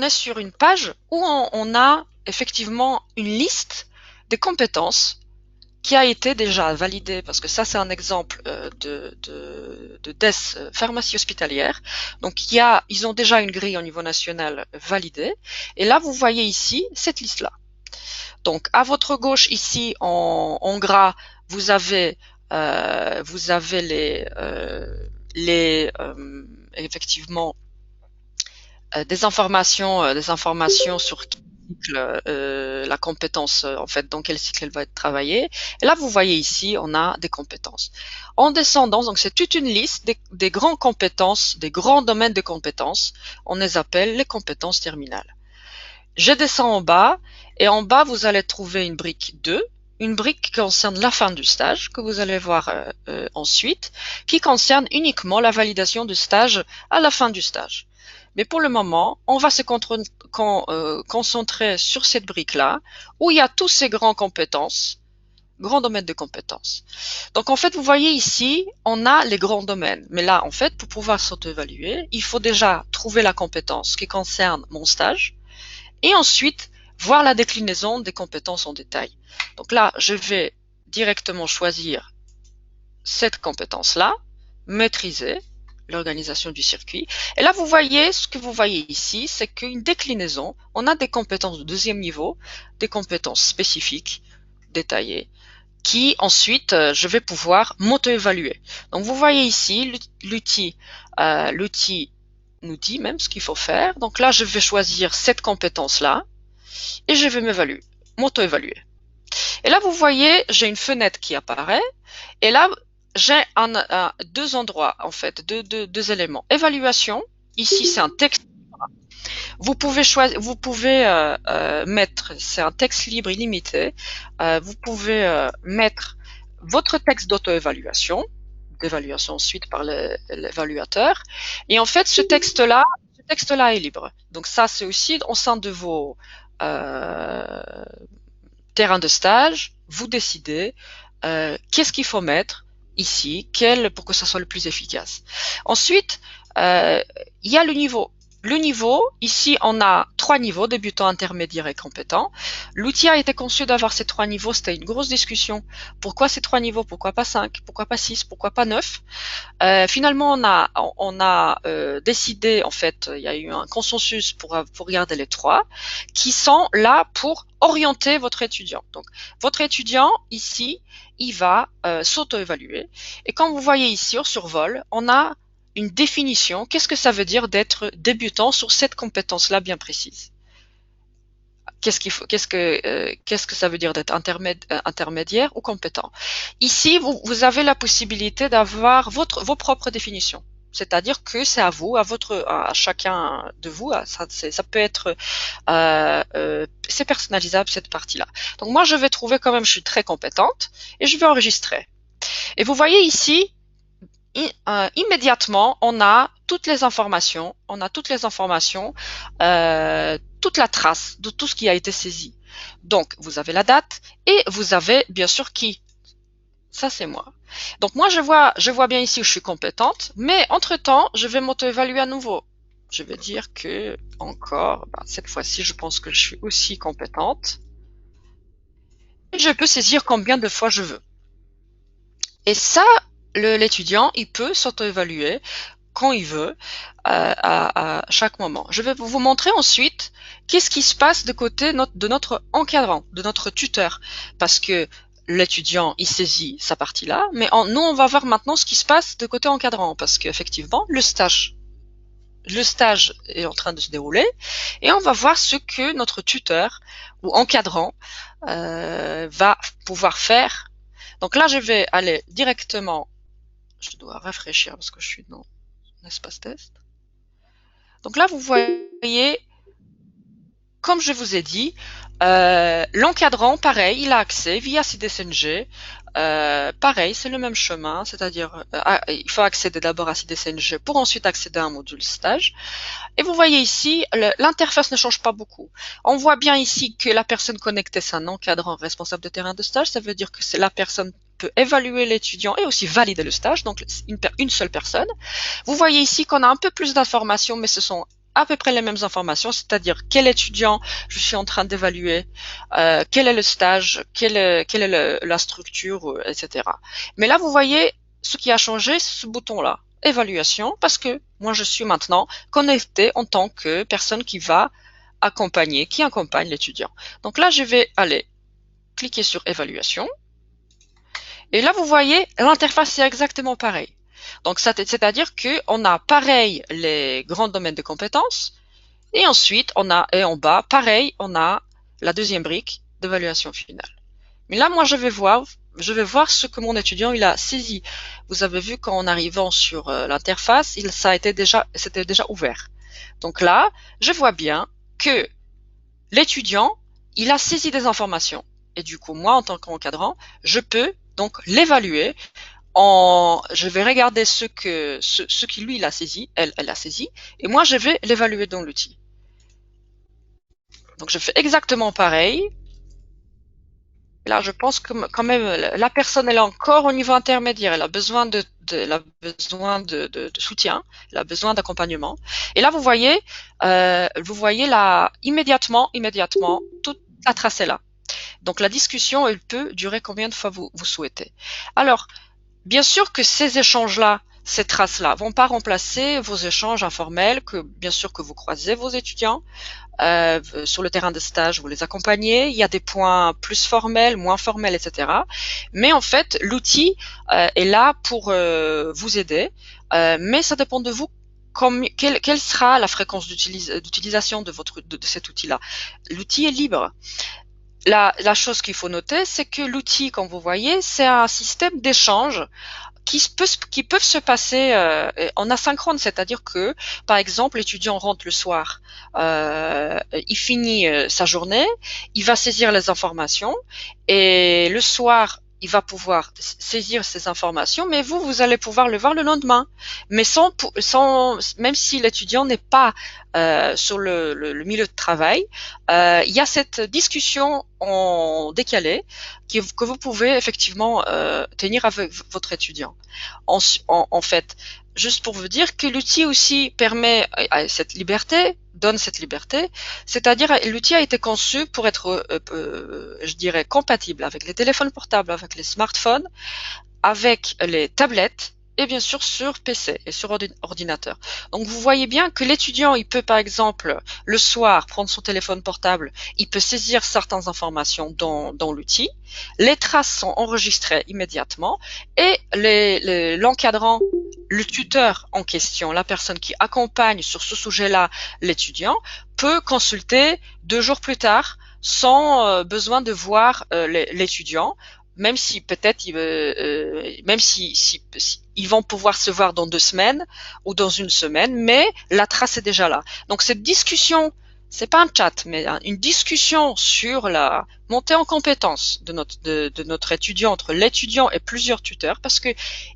est sur une page où on a effectivement une liste des compétences qui a été déjà validée, parce que ça, c'est un exemple de DES pharmacie hospitalière. Donc, ils ont déjà une grille au niveau national validée. Et là, vous voyez ici cette liste-là. Donc, à votre gauche, ici, en gras, vous avez effectivement des informations sur la compétence, en fait, dans quel cycle elle va être travaillée. Et là, vous voyez ici, on a des compétences. En descendant, donc c'est toute une liste des grandes compétences, des grands domaines de compétences. On les appelle les compétences terminales. Je descends en bas, et en bas, vous allez trouver une brique 2, une brique qui concerne la fin du stage, que vous allez voir ensuite, qui concerne uniquement la validation du stage à la fin du stage. Mais pour le moment, on va se concentrer sur cette brique-là, où il y a tous ces grands domaines de compétences. Donc en fait, vous voyez ici, on a les grands domaines. Mais là, en fait, pour pouvoir s'auto-évaluer, il faut déjà trouver la compétence qui concerne mon stage, et ensuite voir la déclinaison des compétences en détail. Donc là, je vais directement choisir cette compétence-là, maîtriser l'organisation du circuit. Et là, vous voyez, ce que vous voyez ici, c'est qu'une déclinaison, on a des compétences de deuxième niveau, des compétences spécifiques, détaillées, qui ensuite, je vais pouvoir m'auto-évaluer. Donc, vous voyez ici, l'outil nous dit même ce qu'il faut faire. Donc là, je vais choisir cette compétence-là, et je vais m'auto-évaluer. Et là, vous voyez, j'ai une fenêtre qui apparaît, et là, j'ai deux endroits, en fait, deux éléments. Évaluation, ici c'est un texte libre. Vous pouvez mettre, c'est un texte libre illimité, vous pouvez mettre votre texte d'auto-évaluation, d'évaluation ensuite par l'évaluateur, et en fait ce texte-là est libre. Donc ça, c'est aussi au sein de vos terrains de stage, vous décidez qu'est-ce qu'il faut mettre ici, pour que ça soit le plus efficace. Ensuite, il y a le niveau. Le niveau, ici, on a 3 niveaux, débutant, intermédiaire et compétent. L'outil a été conçu d'avoir ces 3 niveaux, c'était une grosse discussion. Pourquoi ces 3 niveaux? Pourquoi pas 5? Pourquoi pas 6? Pourquoi pas 9? Finalement, on a décidé, en fait, il y a eu un consensus pour regarder les 3, qui sont là pour orienter votre étudiant. Donc, votre étudiant, ici, il va s'auto-évaluer. Et comme vous voyez ici, au survol, on a une définition. Qu'est-ce que ça veut dire d'être débutant sur cette compétence-là bien précise? Qu'est-ce que ça veut dire d'être intermédiaire ou compétent? Ici, vous avez la possibilité d'avoir vos propres définitions. C'est-à-dire que c'est à vous, à chacun de vous, ça peut être, c'est personnalisable cette partie-là. Donc moi, je vais trouver quand même, je suis très compétente, et je vais enregistrer. Et vous voyez ici, immédiatement, on a toutes les informations, toute la trace de tout ce qui a été saisi. Donc, vous avez la date et vous avez bien sûr qui. Ça, c'est moi. Donc, moi, je vois bien ici où je suis compétente, mais entre-temps, je vais m'auto-évaluer à nouveau. Je vais dire que, encore, cette fois-ci, je pense que je suis aussi compétente. Et je peux saisir combien de fois je veux. Et ça, l'étudiant, il peut s'auto-évaluer quand il veut, à chaque moment. Je vais vous montrer ensuite qu'est-ce qui se passe de côté de notre encadrant, de notre tuteur, parce que l'étudiant, il saisit sa partie-là, mais nous, on va voir maintenant ce qui se passe de côté encadrant, parce qu'effectivement, le stage est en train de se dérouler, et on va voir ce que notre tuteur ou encadrant va pouvoir faire. Donc là, je vais aller directement je dois rafraîchir parce que je suis dans un espace test. Donc là, vous voyez, comme je vous ai dit, l'encadrant, pareil, il a accès via CDSNG. Pareil, c'est le même chemin, c'est-à-dire il faut accéder d'abord à CDSNG pour ensuite accéder à un module stage. Et vous voyez ici, l'interface ne change pas beaucoup. On voit bien ici que la personne connectée, c'est un encadrant responsable de terrain de stage. Ça veut dire que la personne peut évaluer l'étudiant et aussi valider le stage, donc une seule personne. Vous voyez ici qu'on a un peu plus d'informations, mais ce sont à peu près les mêmes informations, c'est-à-dire quel étudiant je suis en train d'évaluer, quel est le stage, quelle est la structure, etc. Mais là, vous voyez, ce qui a changé, c'est ce bouton-là, évaluation, parce que moi, je suis maintenant connectée en tant que personne qui accompagne l'étudiant. Donc là, je vais aller cliquer sur évaluation. Et là, vous voyez, l'interface est exactement pareille. Donc, c'est-à-dire qu'on a pareil les grands domaines de compétences, et ensuite, et en bas, pareil, on a la deuxième brique d'évaluation finale. Mais là, moi, je vais voir ce que mon étudiant il a saisi. Vous avez vu qu'en arrivant sur l'interface, c'était déjà ouvert. Donc là, je vois bien que l'étudiant, il a saisi des informations. Et du coup, moi, en tant qu'encadrant, je peux donc l'évaluer. Je vais regarder ce qui lui il a saisi, elle a saisi, et moi je vais l'évaluer dans l'outil. Donc je fais exactement pareil. Là, je pense que quand même la personne elle est encore au niveau intermédiaire, elle a besoin de soutien, elle a besoin d'accompagnement. Et là, vous voyez là immédiatement toute la trace est là. Donc la discussion, elle peut durer combien de fois vous souhaitez. Alors, bien sûr que ces échanges-là, ces traces-là, vont pas remplacer vos échanges informels, bien sûr que vous croisez vos étudiants sur le terrain de stage, vous les accompagnez. Il y a des points plus formels, moins formels, etc. Mais en fait, l'outil est là pour vous aider, mais ça dépend de vous. Quelle sera la fréquence d'utilisation de cet outil-là? L'outil est libre. La chose qu'il faut noter, c'est que l'outil, comme vous voyez, c'est un système d'échange qui peuvent se passer en asynchrone, c'est-à-dire que, par exemple, l'étudiant rentre le soir, il finit sa journée, il va saisir les informations, et le soir, il va pouvoir saisir ces informations, mais vous allez pouvoir le voir le lendemain, mais même si l'étudiant n'est pas sur le milieu de travail, il y a cette discussion en décalé que vous pouvez effectivement tenir avec votre étudiant. En fait, juste pour vous dire que l'outil aussi permet cette liberté, donne cette liberté, c'est-à-dire l'outil a été conçu pour être, je dirais, compatible avec les téléphones portables, avec les smartphones, avec les tablettes, et bien sûr sur PC et sur ordinateur. Donc vous voyez bien que l'étudiant, il peut par exemple le soir prendre son téléphone portable, il peut saisir certaines informations dans l'outil, les traces sont enregistrées immédiatement et l'encadrant, le tuteur en question, la personne qui accompagne sur ce sujet-là l'étudiant, peut consulter 2 jours plus tard sans besoin de voir l'étudiant, même si peut-être même si ils vont pouvoir se voir dans 2 semaines ou dans 1 semaine, mais la trace est déjà là. Donc cette discussion, c'est pas un chat, mais une discussion sur la montée en compétence de notre étudiant, entre l'étudiant et plusieurs tuteurs, parce que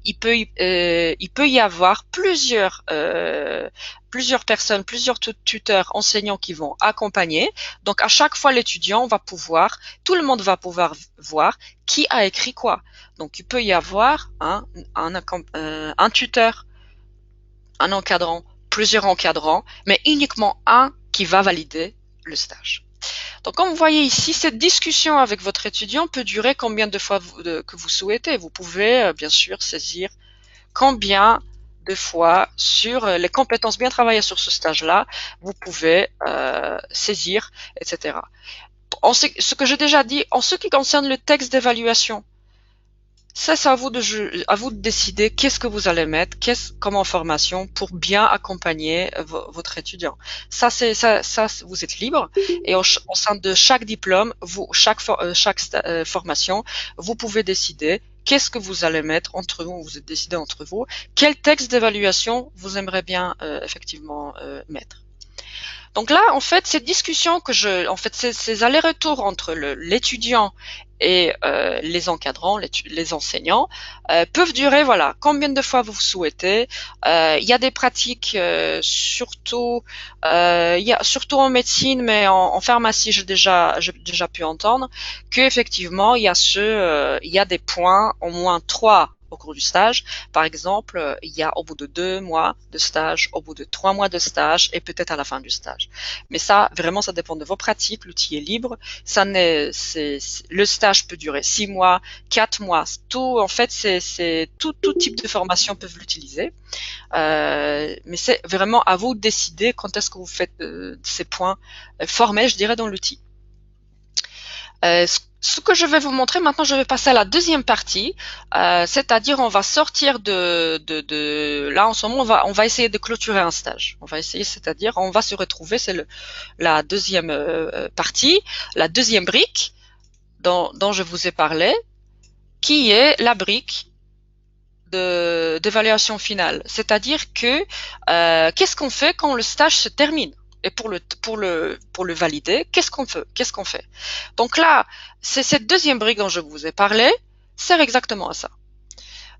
il peut y avoir plusieurs personnes, plusieurs tuteurs, enseignants qui vont accompagner. Donc à chaque fois, tout le monde va pouvoir voir qui a écrit quoi. Donc il peut y avoir un tuteur, un encadrant, plusieurs encadrants, mais uniquement un qui va valider le stage. Donc comme vous voyez ici, cette discussion avec votre étudiant peut durer combien de fois que vous souhaitez. Vous pouvez bien sûr saisir combien de fois sur les compétences bien travaillées sur ce stage-là, vous pouvez saisir, etc. Ce que j'ai déjà dit, en ce qui concerne le texte d'évaluation, c'est à vous de décider qu'est-ce que vous allez mettre, comme information pour bien accompagner votre étudiant. Ça, vous êtes libre. Et au sein de chaque diplôme, chaque formation, vous pouvez décider qu'est-ce que vous allez mettre entre vous, vous êtes décidé entre vous, quel texte d'évaluation vous aimeriez bien effectivement mettre. Donc là, en fait, ces discussions ces allers-retours entre l'étudiant et les encadrants, les enseignants, peuvent durer, voilà, combien de fois vous souhaitez. Il y a des pratiques, surtout en médecine, mais en pharmacie, j'ai déjà pu entendre qu'effectivement, il y a des points, au moins 3 au cours du stage. Par exemple, il y a au bout de 2 mois de stage, au bout de 3 mois de stage et peut-être à la fin du stage. Mais ça, vraiment, ça dépend de vos pratiques. L'outil est libre. Le stage peut durer 6 mois, 4 mois. Tout, en fait, tout type de formation peuvent l'utiliser. Mais c'est vraiment à vous de décider quand est-ce que vous faites ces points formels, je dirais, dans l'outil. Ce que je vais vous montrer maintenant, je vais passer à la deuxième partie, c'est-à-dire on va sortir là en ce moment on va essayer de clôturer un stage. On va essayer, c'est-à-dire on va se retrouver, c'est la deuxième partie, la deuxième brique dont je vous ai parlé, qui est la brique d'évaluation finale. C'est-à-dire que qu'est-ce qu'on fait quand le stage se termine? Et pour le valider, qu'est-ce qu'on fait? Donc là, c'est cette deuxième brique dont je vous ai parlé, sert exactement à ça.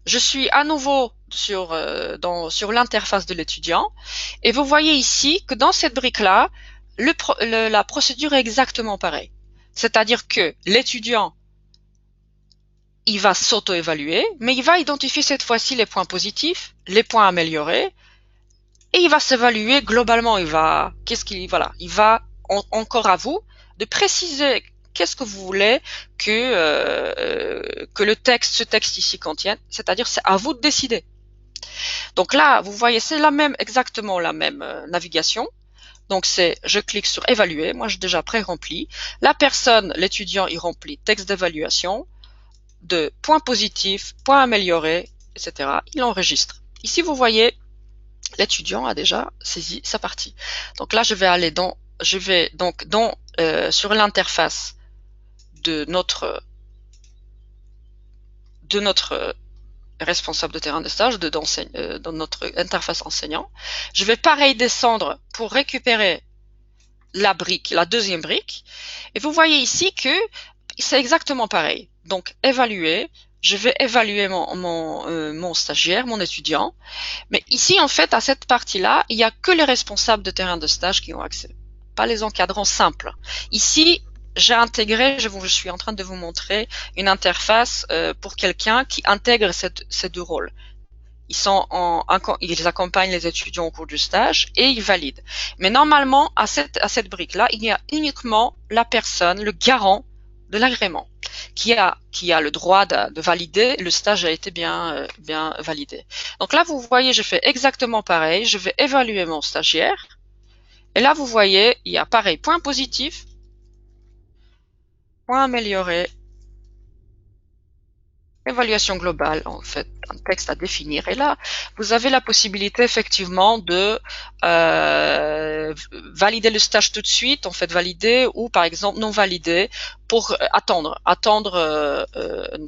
Je suis à nouveau sur l'interface de l'étudiant, et vous voyez ici que dans cette brique-là, la procédure est exactement pareille. C'est-à-dire que l'étudiant, il va s'auto-évaluer, mais il va identifier cette fois-ci les points positifs, les points améliorés, et il va s'évaluer globalement. Il va encore à vous de préciser qu'est-ce que vous voulez que ce texte ici contienne. C'est-à-dire, c'est à vous de décider. Donc là, vous voyez, c'est exactement la même navigation. Donc je clique sur évaluer. Moi, j'ai déjà pré-rempli. La personne, l'étudiant, il remplit texte d'évaluation, de points positifs, points améliorés, etc. Il enregistre. Ici, vous voyez, l'étudiant a déjà saisi sa partie. Donc là, je vais sur l'interface de notre responsable de terrain de stage, dans notre interface enseignant. Je vais pareil descendre pour récupérer la deuxième brique. Et vous voyez ici que c'est exactement pareil. Donc, évaluer. Je vais évaluer mon stagiaire, mon étudiant. Mais ici, en fait, à cette partie-là, il n'y a que les responsables de terrain de stage qui ont accès, pas les encadrants simples. Ici, j'ai intégré, je suis en train de vous montrer une interface pour quelqu'un qui intègre ces deux rôles. Ils accompagnent les étudiants au cours du stage et ils valident. Mais normalement, à cette brique-là, il y a uniquement la personne, le garant de l'agrément, qui a le droit de valider. Le stage a été bien validé. Donc là, vous voyez, je fais exactement pareil. Je vais évaluer mon stagiaire. Et là, vous voyez, il y a pareil, point positif, point amélioré, évaluation globale, en fait, un texte à définir. Et là, vous avez la possibilité effectivement de valider le stage tout de suite, en fait valider, ou par exemple non valider pour attendre.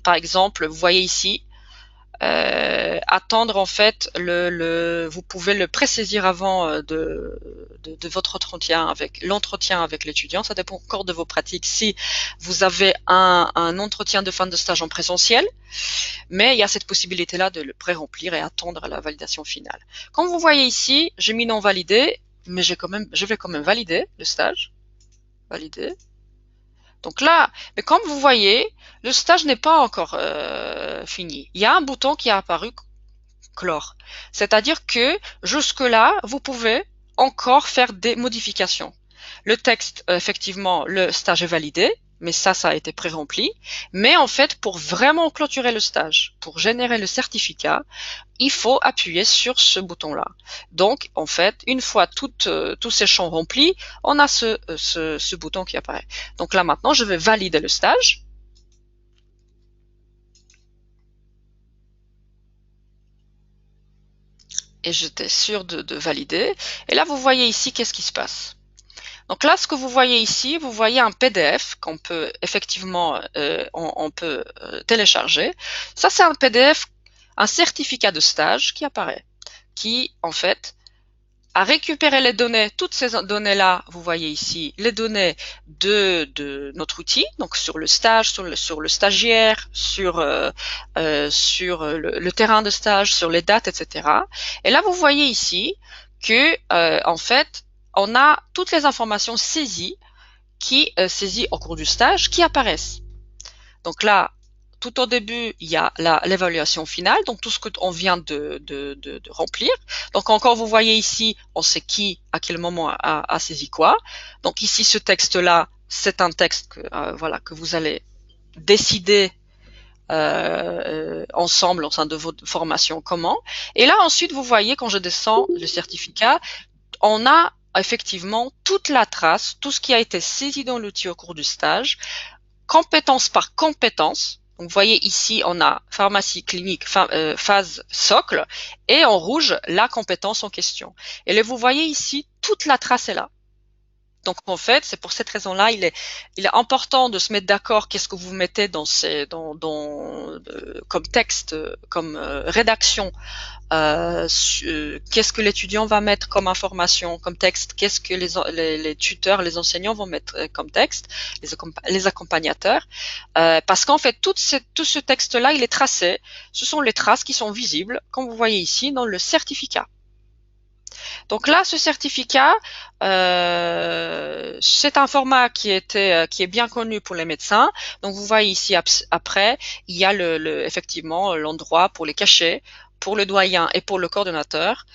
Par exemple, vous voyez ici, attendre en fait vous pouvez le présaisir avant de votre entretien avec l'étudiant. Ça dépend encore de vos pratiques. Si vous avez un entretien de fin de stage en présentiel, mais il y a cette possibilité là de le pré-remplir et attendre la validation finale. Comme vous voyez ici, j'ai mis non validé, mais je vais quand même valider le stage. Valider. Donc là, mais comme vous voyez, le stage n'est pas encore fini. Il y a un bouton qui a apparu, clore. C'est-à-dire que jusque-là, vous pouvez encore faire des modifications. Le texte, effectivement, le stage est validé, mais ça a été pré-rempli. Mais en fait, pour vraiment clôturer le stage, pour générer le certificat, il faut appuyer sur ce bouton-là. Donc, en fait, une fois tous ces champs remplis, on a ce bouton qui apparaît. Donc là, maintenant, je vais valider le stage. Et j'étais sûre de valider. Et là, vous voyez ici, qu'est-ce qui se passe? Donc là, ce que vous voyez ici, vous voyez un PDF qu'on peut effectivement on peut télécharger. Ça, c'est un PDF, un certificat de stage qui apparaît, qui en fait a récupéré les données, toutes ces données-là, vous voyez ici, les données de notre outil, donc sur le stage, sur le stagiaire, sur le terrain de stage, sur les dates, etc. Et là, vous voyez ici que en fait, on a toutes les informations saisies saisies au cours du stage qui apparaissent. Donc là, tout au début, il y a l'évaluation finale, donc tout ce qu'on vient de remplir. Donc encore, vous voyez ici, on sait qui, à quel moment a saisi quoi. Donc ici, ce texte-là, c'est un texte voilà, que vous allez décider ensemble au sein de votre formation comment. Et là, ensuite, vous voyez, quand je descends le certificat, on a effectivement toute la trace, tout ce qui a été saisi dans l'outil au cours du stage, compétence par compétence. Donc, vous voyez ici, on a pharmacie clinique, phase socle, et en rouge, la compétence en question. Et là, vous voyez ici, toute la trace est là. Donc, en fait, c'est pour cette raison-là, il est important de se mettre d'accord qu'est-ce que vous mettez comme texte, comme rédaction. Qu'est-ce que l'étudiant va mettre comme information, comme texte, qu'est-ce que les tuteurs, les enseignants vont mettre comme texte, les accompagnateurs, parce qu'en fait tout ce texte-là, il est tracé, ce sont les traces qui sont visibles, comme vous voyez ici dans le certificat. Donc là, ce certificat, c'est un format qui est bien connu pour les médecins. Donc vous voyez ici après, il y a effectivement l'endroit pour les cacher, pour le doyen et pour le coordonnateur,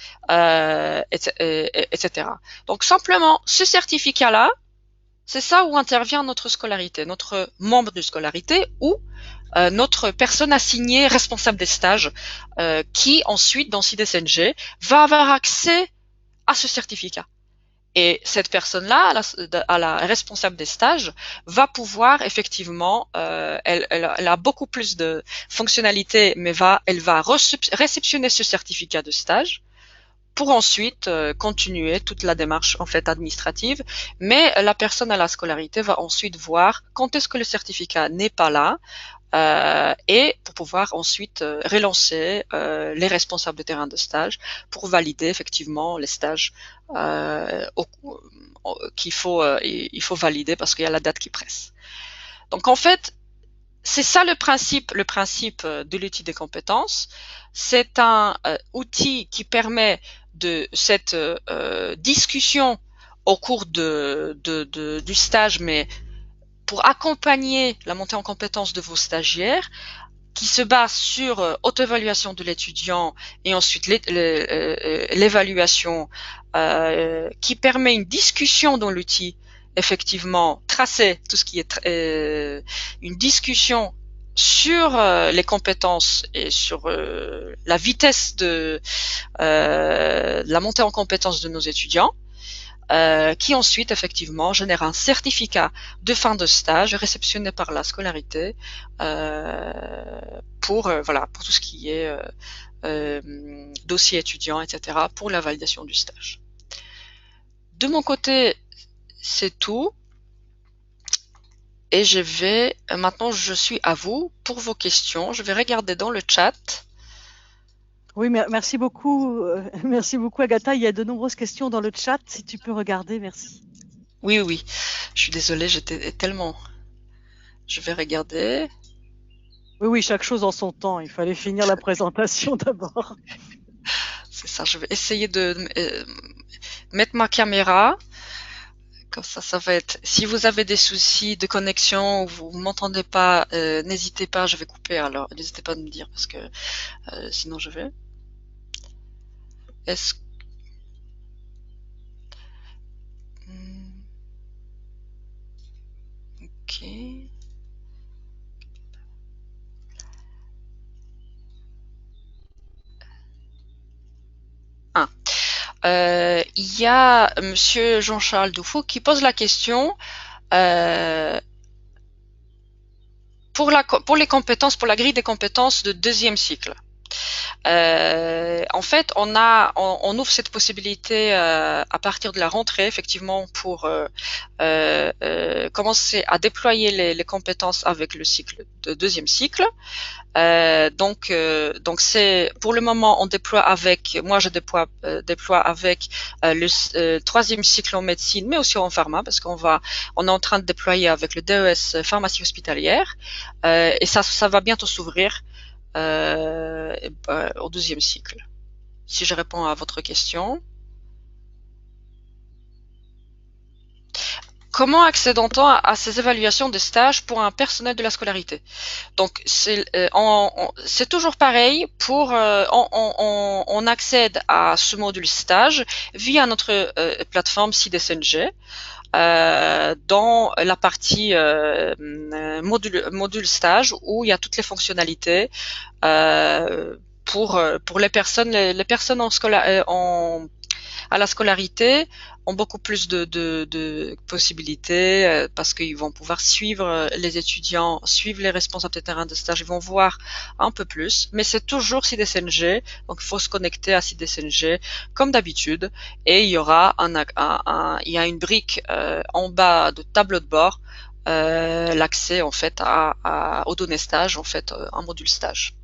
etc. Donc simplement, ce certificat-là, c'est ça où intervient notre scolarité, notre membre de scolarité ou notre personne assignée responsable des stages qui ensuite dans CIDSNG va avoir accès à ce certificat. Et cette personne-là, à la responsable des stages, va pouvoir effectivement, elle a beaucoup plus de fonctionnalités, mais elle va réceptionner ce certificat de stage pour ensuite continuer toute la démarche en fait administrative. Mais la personne à la scolarité va ensuite voir quand est-ce que le certificat n'est pas là. Et pour pouvoir ensuite relancer les responsables de terrain de stage pour valider effectivement les stages il faut valider parce qu'il y a la date qui presse. Donc en fait, c'est ça le principe de l'outil des compétences. C'est un outil qui permet de cette discussion au cours du stage, mais pour accompagner la montée en compétences de vos stagiaires, qui se base sur auto-évaluation de l'étudiant et ensuite l'évaluation, qui permet une discussion dans l'outil, effectivement, tracer tout ce qui est une discussion sur les compétences et sur la vitesse de la montée en compétences de nos étudiants. Qui ensuite effectivement génère un certificat de fin de stage réceptionné par la scolarité pour tout ce qui est dossier étudiant, etc. pour la validation du stage. De mon côté, c'est tout. Et maintenant je suis à vous pour vos questions. Je vais regarder dans le chat. Oui, merci beaucoup Agatha. Il y a de nombreuses questions dans le chat. Si tu peux regarder, merci. Oui. Je suis désolée, j'étais tellement... Je vais regarder. Oui, chaque chose en son temps. Il fallait finir la présentation d'abord. C'est ça, je vais essayer de mettre ma caméra. Comme ça va être... Si vous avez des soucis de connexion ou vous ne m'entendez pas, n'hésitez pas, je vais couper. Alors, n'hésitez pas à me dire parce que sinon je vais... Est-ce... Ok. Il y a Monsieur Jean-Charles Dufault qui pose la question pour les compétences, pour la grille des compétences de deuxième cycle. En fait, on ouvre cette possibilité à partir de la rentrée, effectivement, pour commencer à déployer les compétences avec le cycle de deuxième cycle. Donc c'est pour le moment on déploie avec, moi je déploie avec le troisième cycle en médecine, mais aussi en pharma, parce on est en train de déployer avec le DES pharmacie hospitalière, et ça va bientôt s'ouvrir au deuxième cycle. Si je réponds à votre question. Comment accède-t-on à ces évaluations de stage pour un personnel de la scolarité? Donc c'est toujours pareil. On accède à ce module stage via notre plateforme CIDSNG dans la partie module stage, où il y a toutes les fonctionnalités pour les personnes à la scolarité ont beaucoup plus de possibilités parce qu'ils vont pouvoir suivre les étudiants, suivre les responsables des terrains de stage, ils vont voir un peu plus, mais c'est toujours CIDSNG, donc il faut se connecter à CIDSNG comme d'habitude, et il y aura il y a une brique en bas de tableau de bord, l'accès en fait aux données stage, en fait un module stage.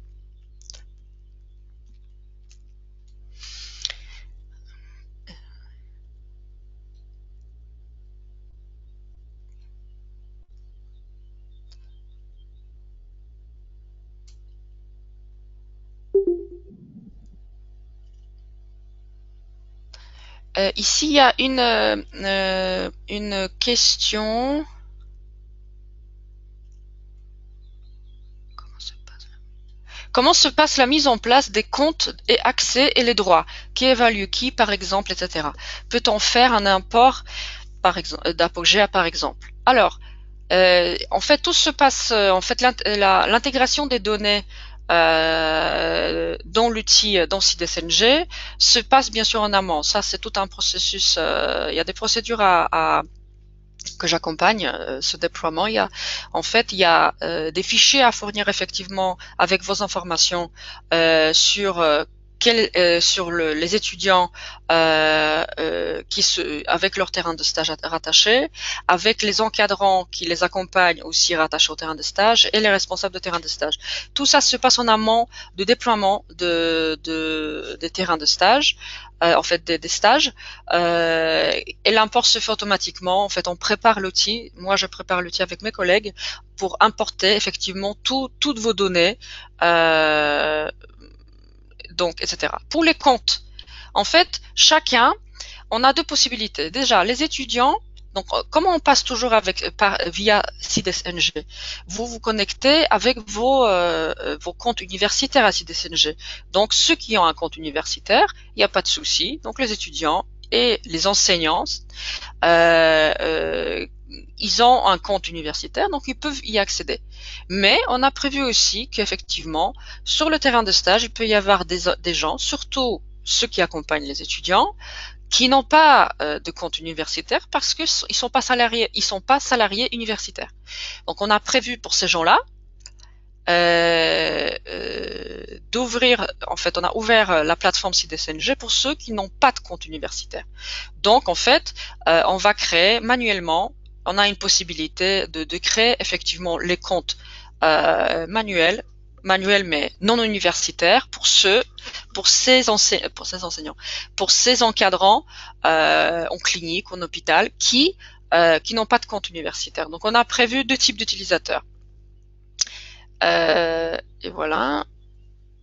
Ici, il y a une question. Comment se passe la mise en place des comptes et accès et les droits? Qui évalue qui, par exemple, etc. Peut-on faire un import, par exemple, d'Apogea, par exemple? Alors, en fait, tout se passe, en fait, l'intégration des données dans l'outil, dans CIDSNG, se passe bien sûr en amont. Ça, c'est tout un processus. Il y a des procédures que j'accompagne ce déploiement. Il y a des fichiers à fournir effectivement avec vos informations sur les étudiants avec leur terrain de stage rattaché, avec les encadrants qui les accompagnent aussi rattachés au terrain de stage, et les responsables de terrain de stage. Tout ça se passe en amont de déploiement des terrains de stage, en fait des stages, et l'import se fait automatiquement. En fait, on prépare l'outil. Moi, je prépare l'outil avec mes collègues pour importer effectivement toutes vos données. Donc, etc. Pour les comptes, en fait, on a deux possibilités. Déjà, les étudiants, donc comment on passe toujours via CIDSNG? Vous vous connectez avec vos comptes universitaires à CIDSNG. Donc, ceux qui ont un compte universitaire, il n'y a pas de souci. Donc, les étudiants et les enseignants, ils ont un compte universitaire, donc ils peuvent y accéder. Mais on a prévu aussi qu'effectivement, sur le terrain de stage, il peut y avoir des gens, surtout ceux qui accompagnent les étudiants, qui n'ont pas de compte universitaire parce qu'ils sont pas salariés universitaires. Donc on a prévu pour ces gens-là d'ouvrir, en fait, on a ouvert la plateforme CIDSNG pour ceux qui n'ont pas de compte universitaire. Donc en fait, on va créer manuellement. On a une possibilité de créer effectivement les comptes manuels mais non universitaires pour ces enseignants, pour ces encadrants en clinique, en hôpital, qui n'ont pas de compte universitaire. Donc on a prévu deux types d'utilisateurs. Et voilà.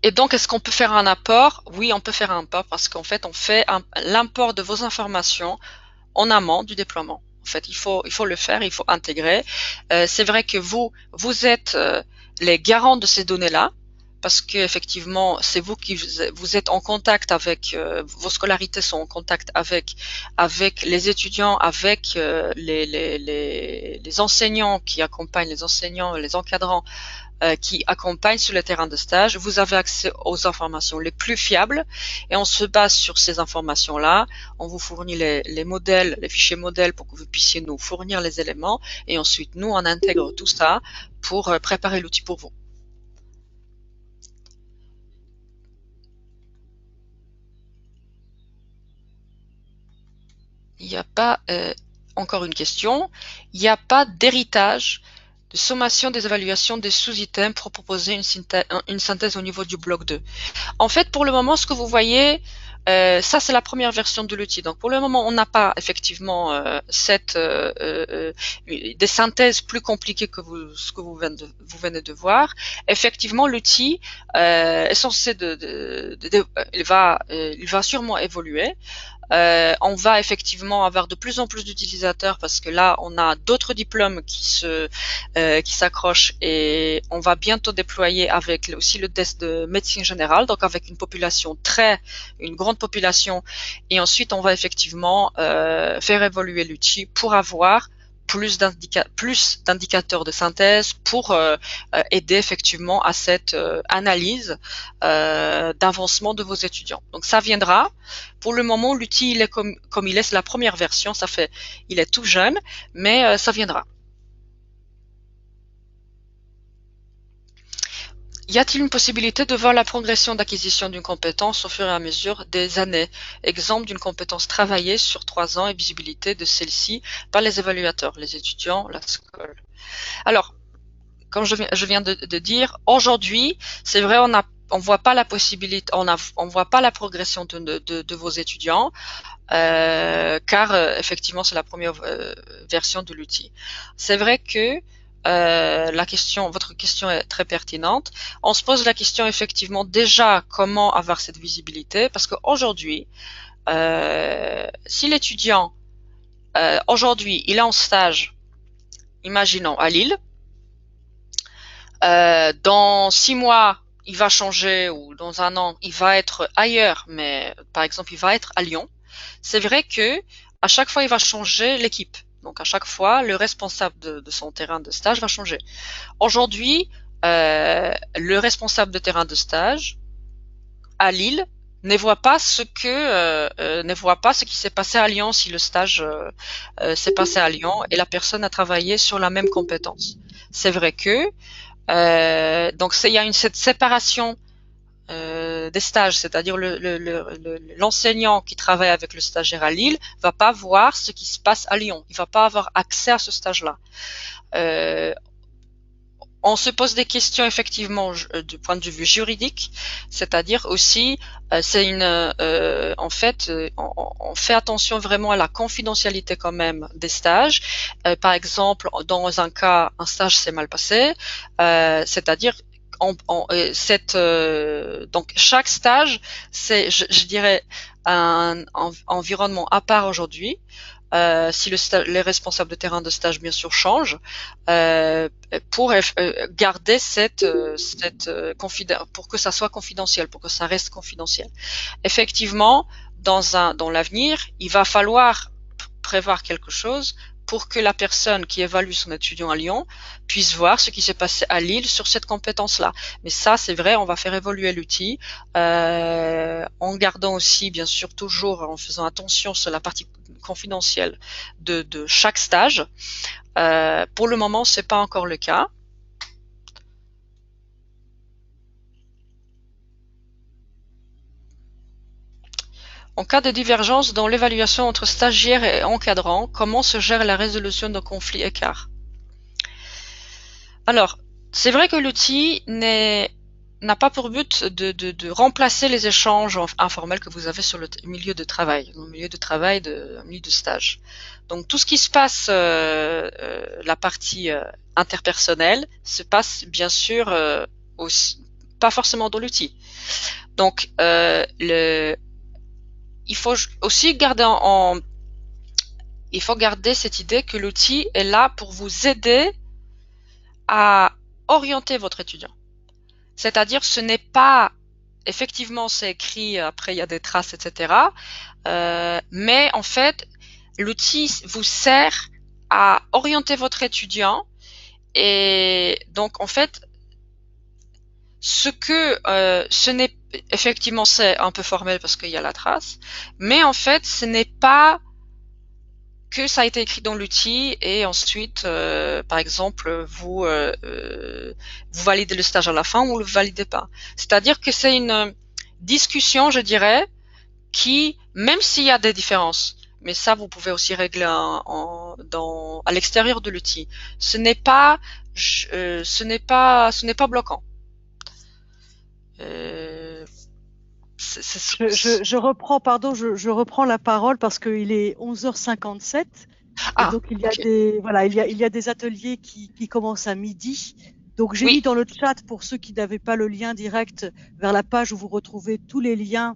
Et donc, est-ce qu'on peut faire un apport? Oui, on peut faire un apport parce qu'en fait, on fait l'import de vos informations en amont du déploiement. En fait, il faut le faire, il faut intégrer. C'est vrai que vous êtes les garants de ces données-là, parce que effectivement, c'est vous qui vous êtes en contact avec vos scolarités sont en contact avec les étudiants, avec les enseignants qui accompagnent les enseignants, les encadrants qui accompagnent sur le terrain de stage. Vous avez accès aux informations les plus fiables et on se base sur ces informations-là. On vous fournit les modèles, les fichiers modèles pour que vous puissiez nous fournir les éléments et ensuite nous on intègre tout ça pour préparer l'outil pour vous. il n'y a pas, encore une question, il n'y a pas d'héritage de sommation des évaluations des sous-items pour proposer une synthèse au niveau du bloc 2. En fait, pour le moment, ce que vous voyez, ça c'est la première version de l'outil. Donc pour le moment, on n'a pas effectivement des synthèses plus compliquées que ce que vous venez de voir. Effectivement, l'outil est censé il va sûrement évoluer. On va effectivement avoir de plus en plus d'utilisateurs parce que là, on a d'autres diplômes qui s'accrochent et on va bientôt déployer avec aussi le test de médecine générale, donc avec une grande population. Et ensuite, on va effectivement faire évoluer l'outil pour avoir plus d'indicateurs de synthèse pour aider effectivement à cette analyse d'avancement de vos étudiants. Donc ça viendra. Pour le moment, l'outil il est comme il est, c'est la première version, il est tout jeune, mais ça viendra. Y a-t-il une possibilité de voir la progression d'acquisition d'une compétence au fur et à mesure des années? Exemple d'une compétence travaillée sur 3 ans et visibilité de celle-ci par les évaluateurs, les étudiants, la SCOL. Alors, comme je viens de dire, aujourd'hui, c'est vrai, on voit pas la possibilité, on voit pas la progression de vos étudiants, car effectivement, c'est la première version de l'outil. C'est vrai que votre question est très pertinente. On se pose la question effectivement déjà comment avoir cette visibilité, parce qu'aujourd'hui, si l'étudiant aujourd'hui il est en stage, imaginons à Lille, dans 6 mois il va changer ou dans 1 an il va être ailleurs, mais par exemple il va être à Lyon. C'est vrai que à chaque fois il va changer l'équipe. Donc à chaque fois, le responsable de son terrain de stage va changer. Aujourd'hui, le responsable de terrain de stage à Lille ne voit pas ce qui s'est passé à Lyon si le stage s'est passé à Lyon et la personne a travaillé sur la même compétence. C'est vrai que donc il y a cette séparation des stages, c'est-à-dire l'enseignant qui travaille avec le stagiaire à Lille va pas voir ce qui se passe à Lyon. Il va pas avoir accès à ce stage-là. On se pose des questions effectivement du point de vue juridique, c'est-à-dire aussi on fait attention vraiment à la confidentialité quand même des stages. Par exemple, dans un cas, un stage s'est mal passé, c'est-à-dire donc chaque stage, c'est, je dirais, un environnement à part aujourd'hui. Si les responsables de terrain de stage bien sûr changent, pour garder pour que ça soit confidentiel, pour que ça reste confidentiel. Effectivement, dans l'avenir, il va falloir prévoir quelque chose pour que la personne qui évalue son étudiant à Lyon puisse voir ce qui s'est passé à Lille sur cette compétence-là. Mais ça, c'est vrai, on va faire évoluer l'outil en gardant aussi, bien sûr, toujours en faisant attention sur la partie confidentielle de chaque stage. Pour le moment, c'est pas encore le cas. En cas de divergence dans l'évaluation entre stagiaires et encadrants, comment se gère la résolution de conflits écarts? Alors, c'est vrai que l'outil n'a pas pour but de remplacer les échanges informels que vous avez sur le milieu de travail, milieu de stage. Donc tout ce qui se passe, la partie interpersonnelle, se passe bien sûr aussi, pas forcément dans l'outil. Donc il faut aussi garder cette idée que l'outil est là pour vous aider à orienter votre étudiant. C'est-à-dire, ce n'est pas, effectivement, c'est écrit, après il y a des traces, etc. Mais en fait, l'outil vous sert à orienter votre étudiant. Et donc, en fait, ce n'est effectivement, c'est un peu formel parce qu'il y a la trace, mais en fait, ce n'est pas que ça a été écrit dans l'outil et ensuite, par exemple, vous validez le stage à la fin ou le validez pas. C'est-à-dire que c'est une discussion, je dirais, qui, même s'il y a des différences, mais ça, vous pouvez aussi régler à l'extérieur de l'outil. Ce n'est pas bloquant. Je reprends, pardon, je reprends la parole parce qu'il est 11h57. Et donc il y a il y a des ateliers qui commencent à midi. Donc j'ai mis dans le chat, pour ceux qui n'avaient pas le lien direct vers la page où vous retrouvez tous les liens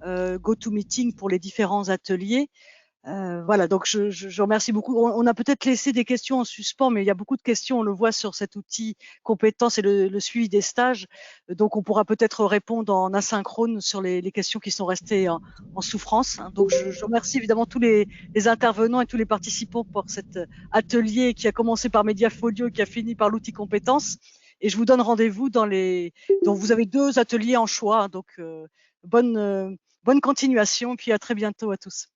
GoToMeeting pour les différents ateliers. Voilà, donc je remercie beaucoup. On a peut-être laissé des questions en suspens, mais il y a beaucoup de questions, on le voit sur cet outil compétences et le suivi des stages. Donc on pourra peut-être répondre en asynchrone sur les questions qui sont restées en souffrance. Donc je remercie évidemment tous les intervenants et tous les participants pour cet atelier qui a commencé par Mediafolio et qui a fini par l'outil compétences. Et je vous donne rendez-vous donc vous avez 2 ateliers en choix. Donc bonne continuation, puis à très bientôt à tous.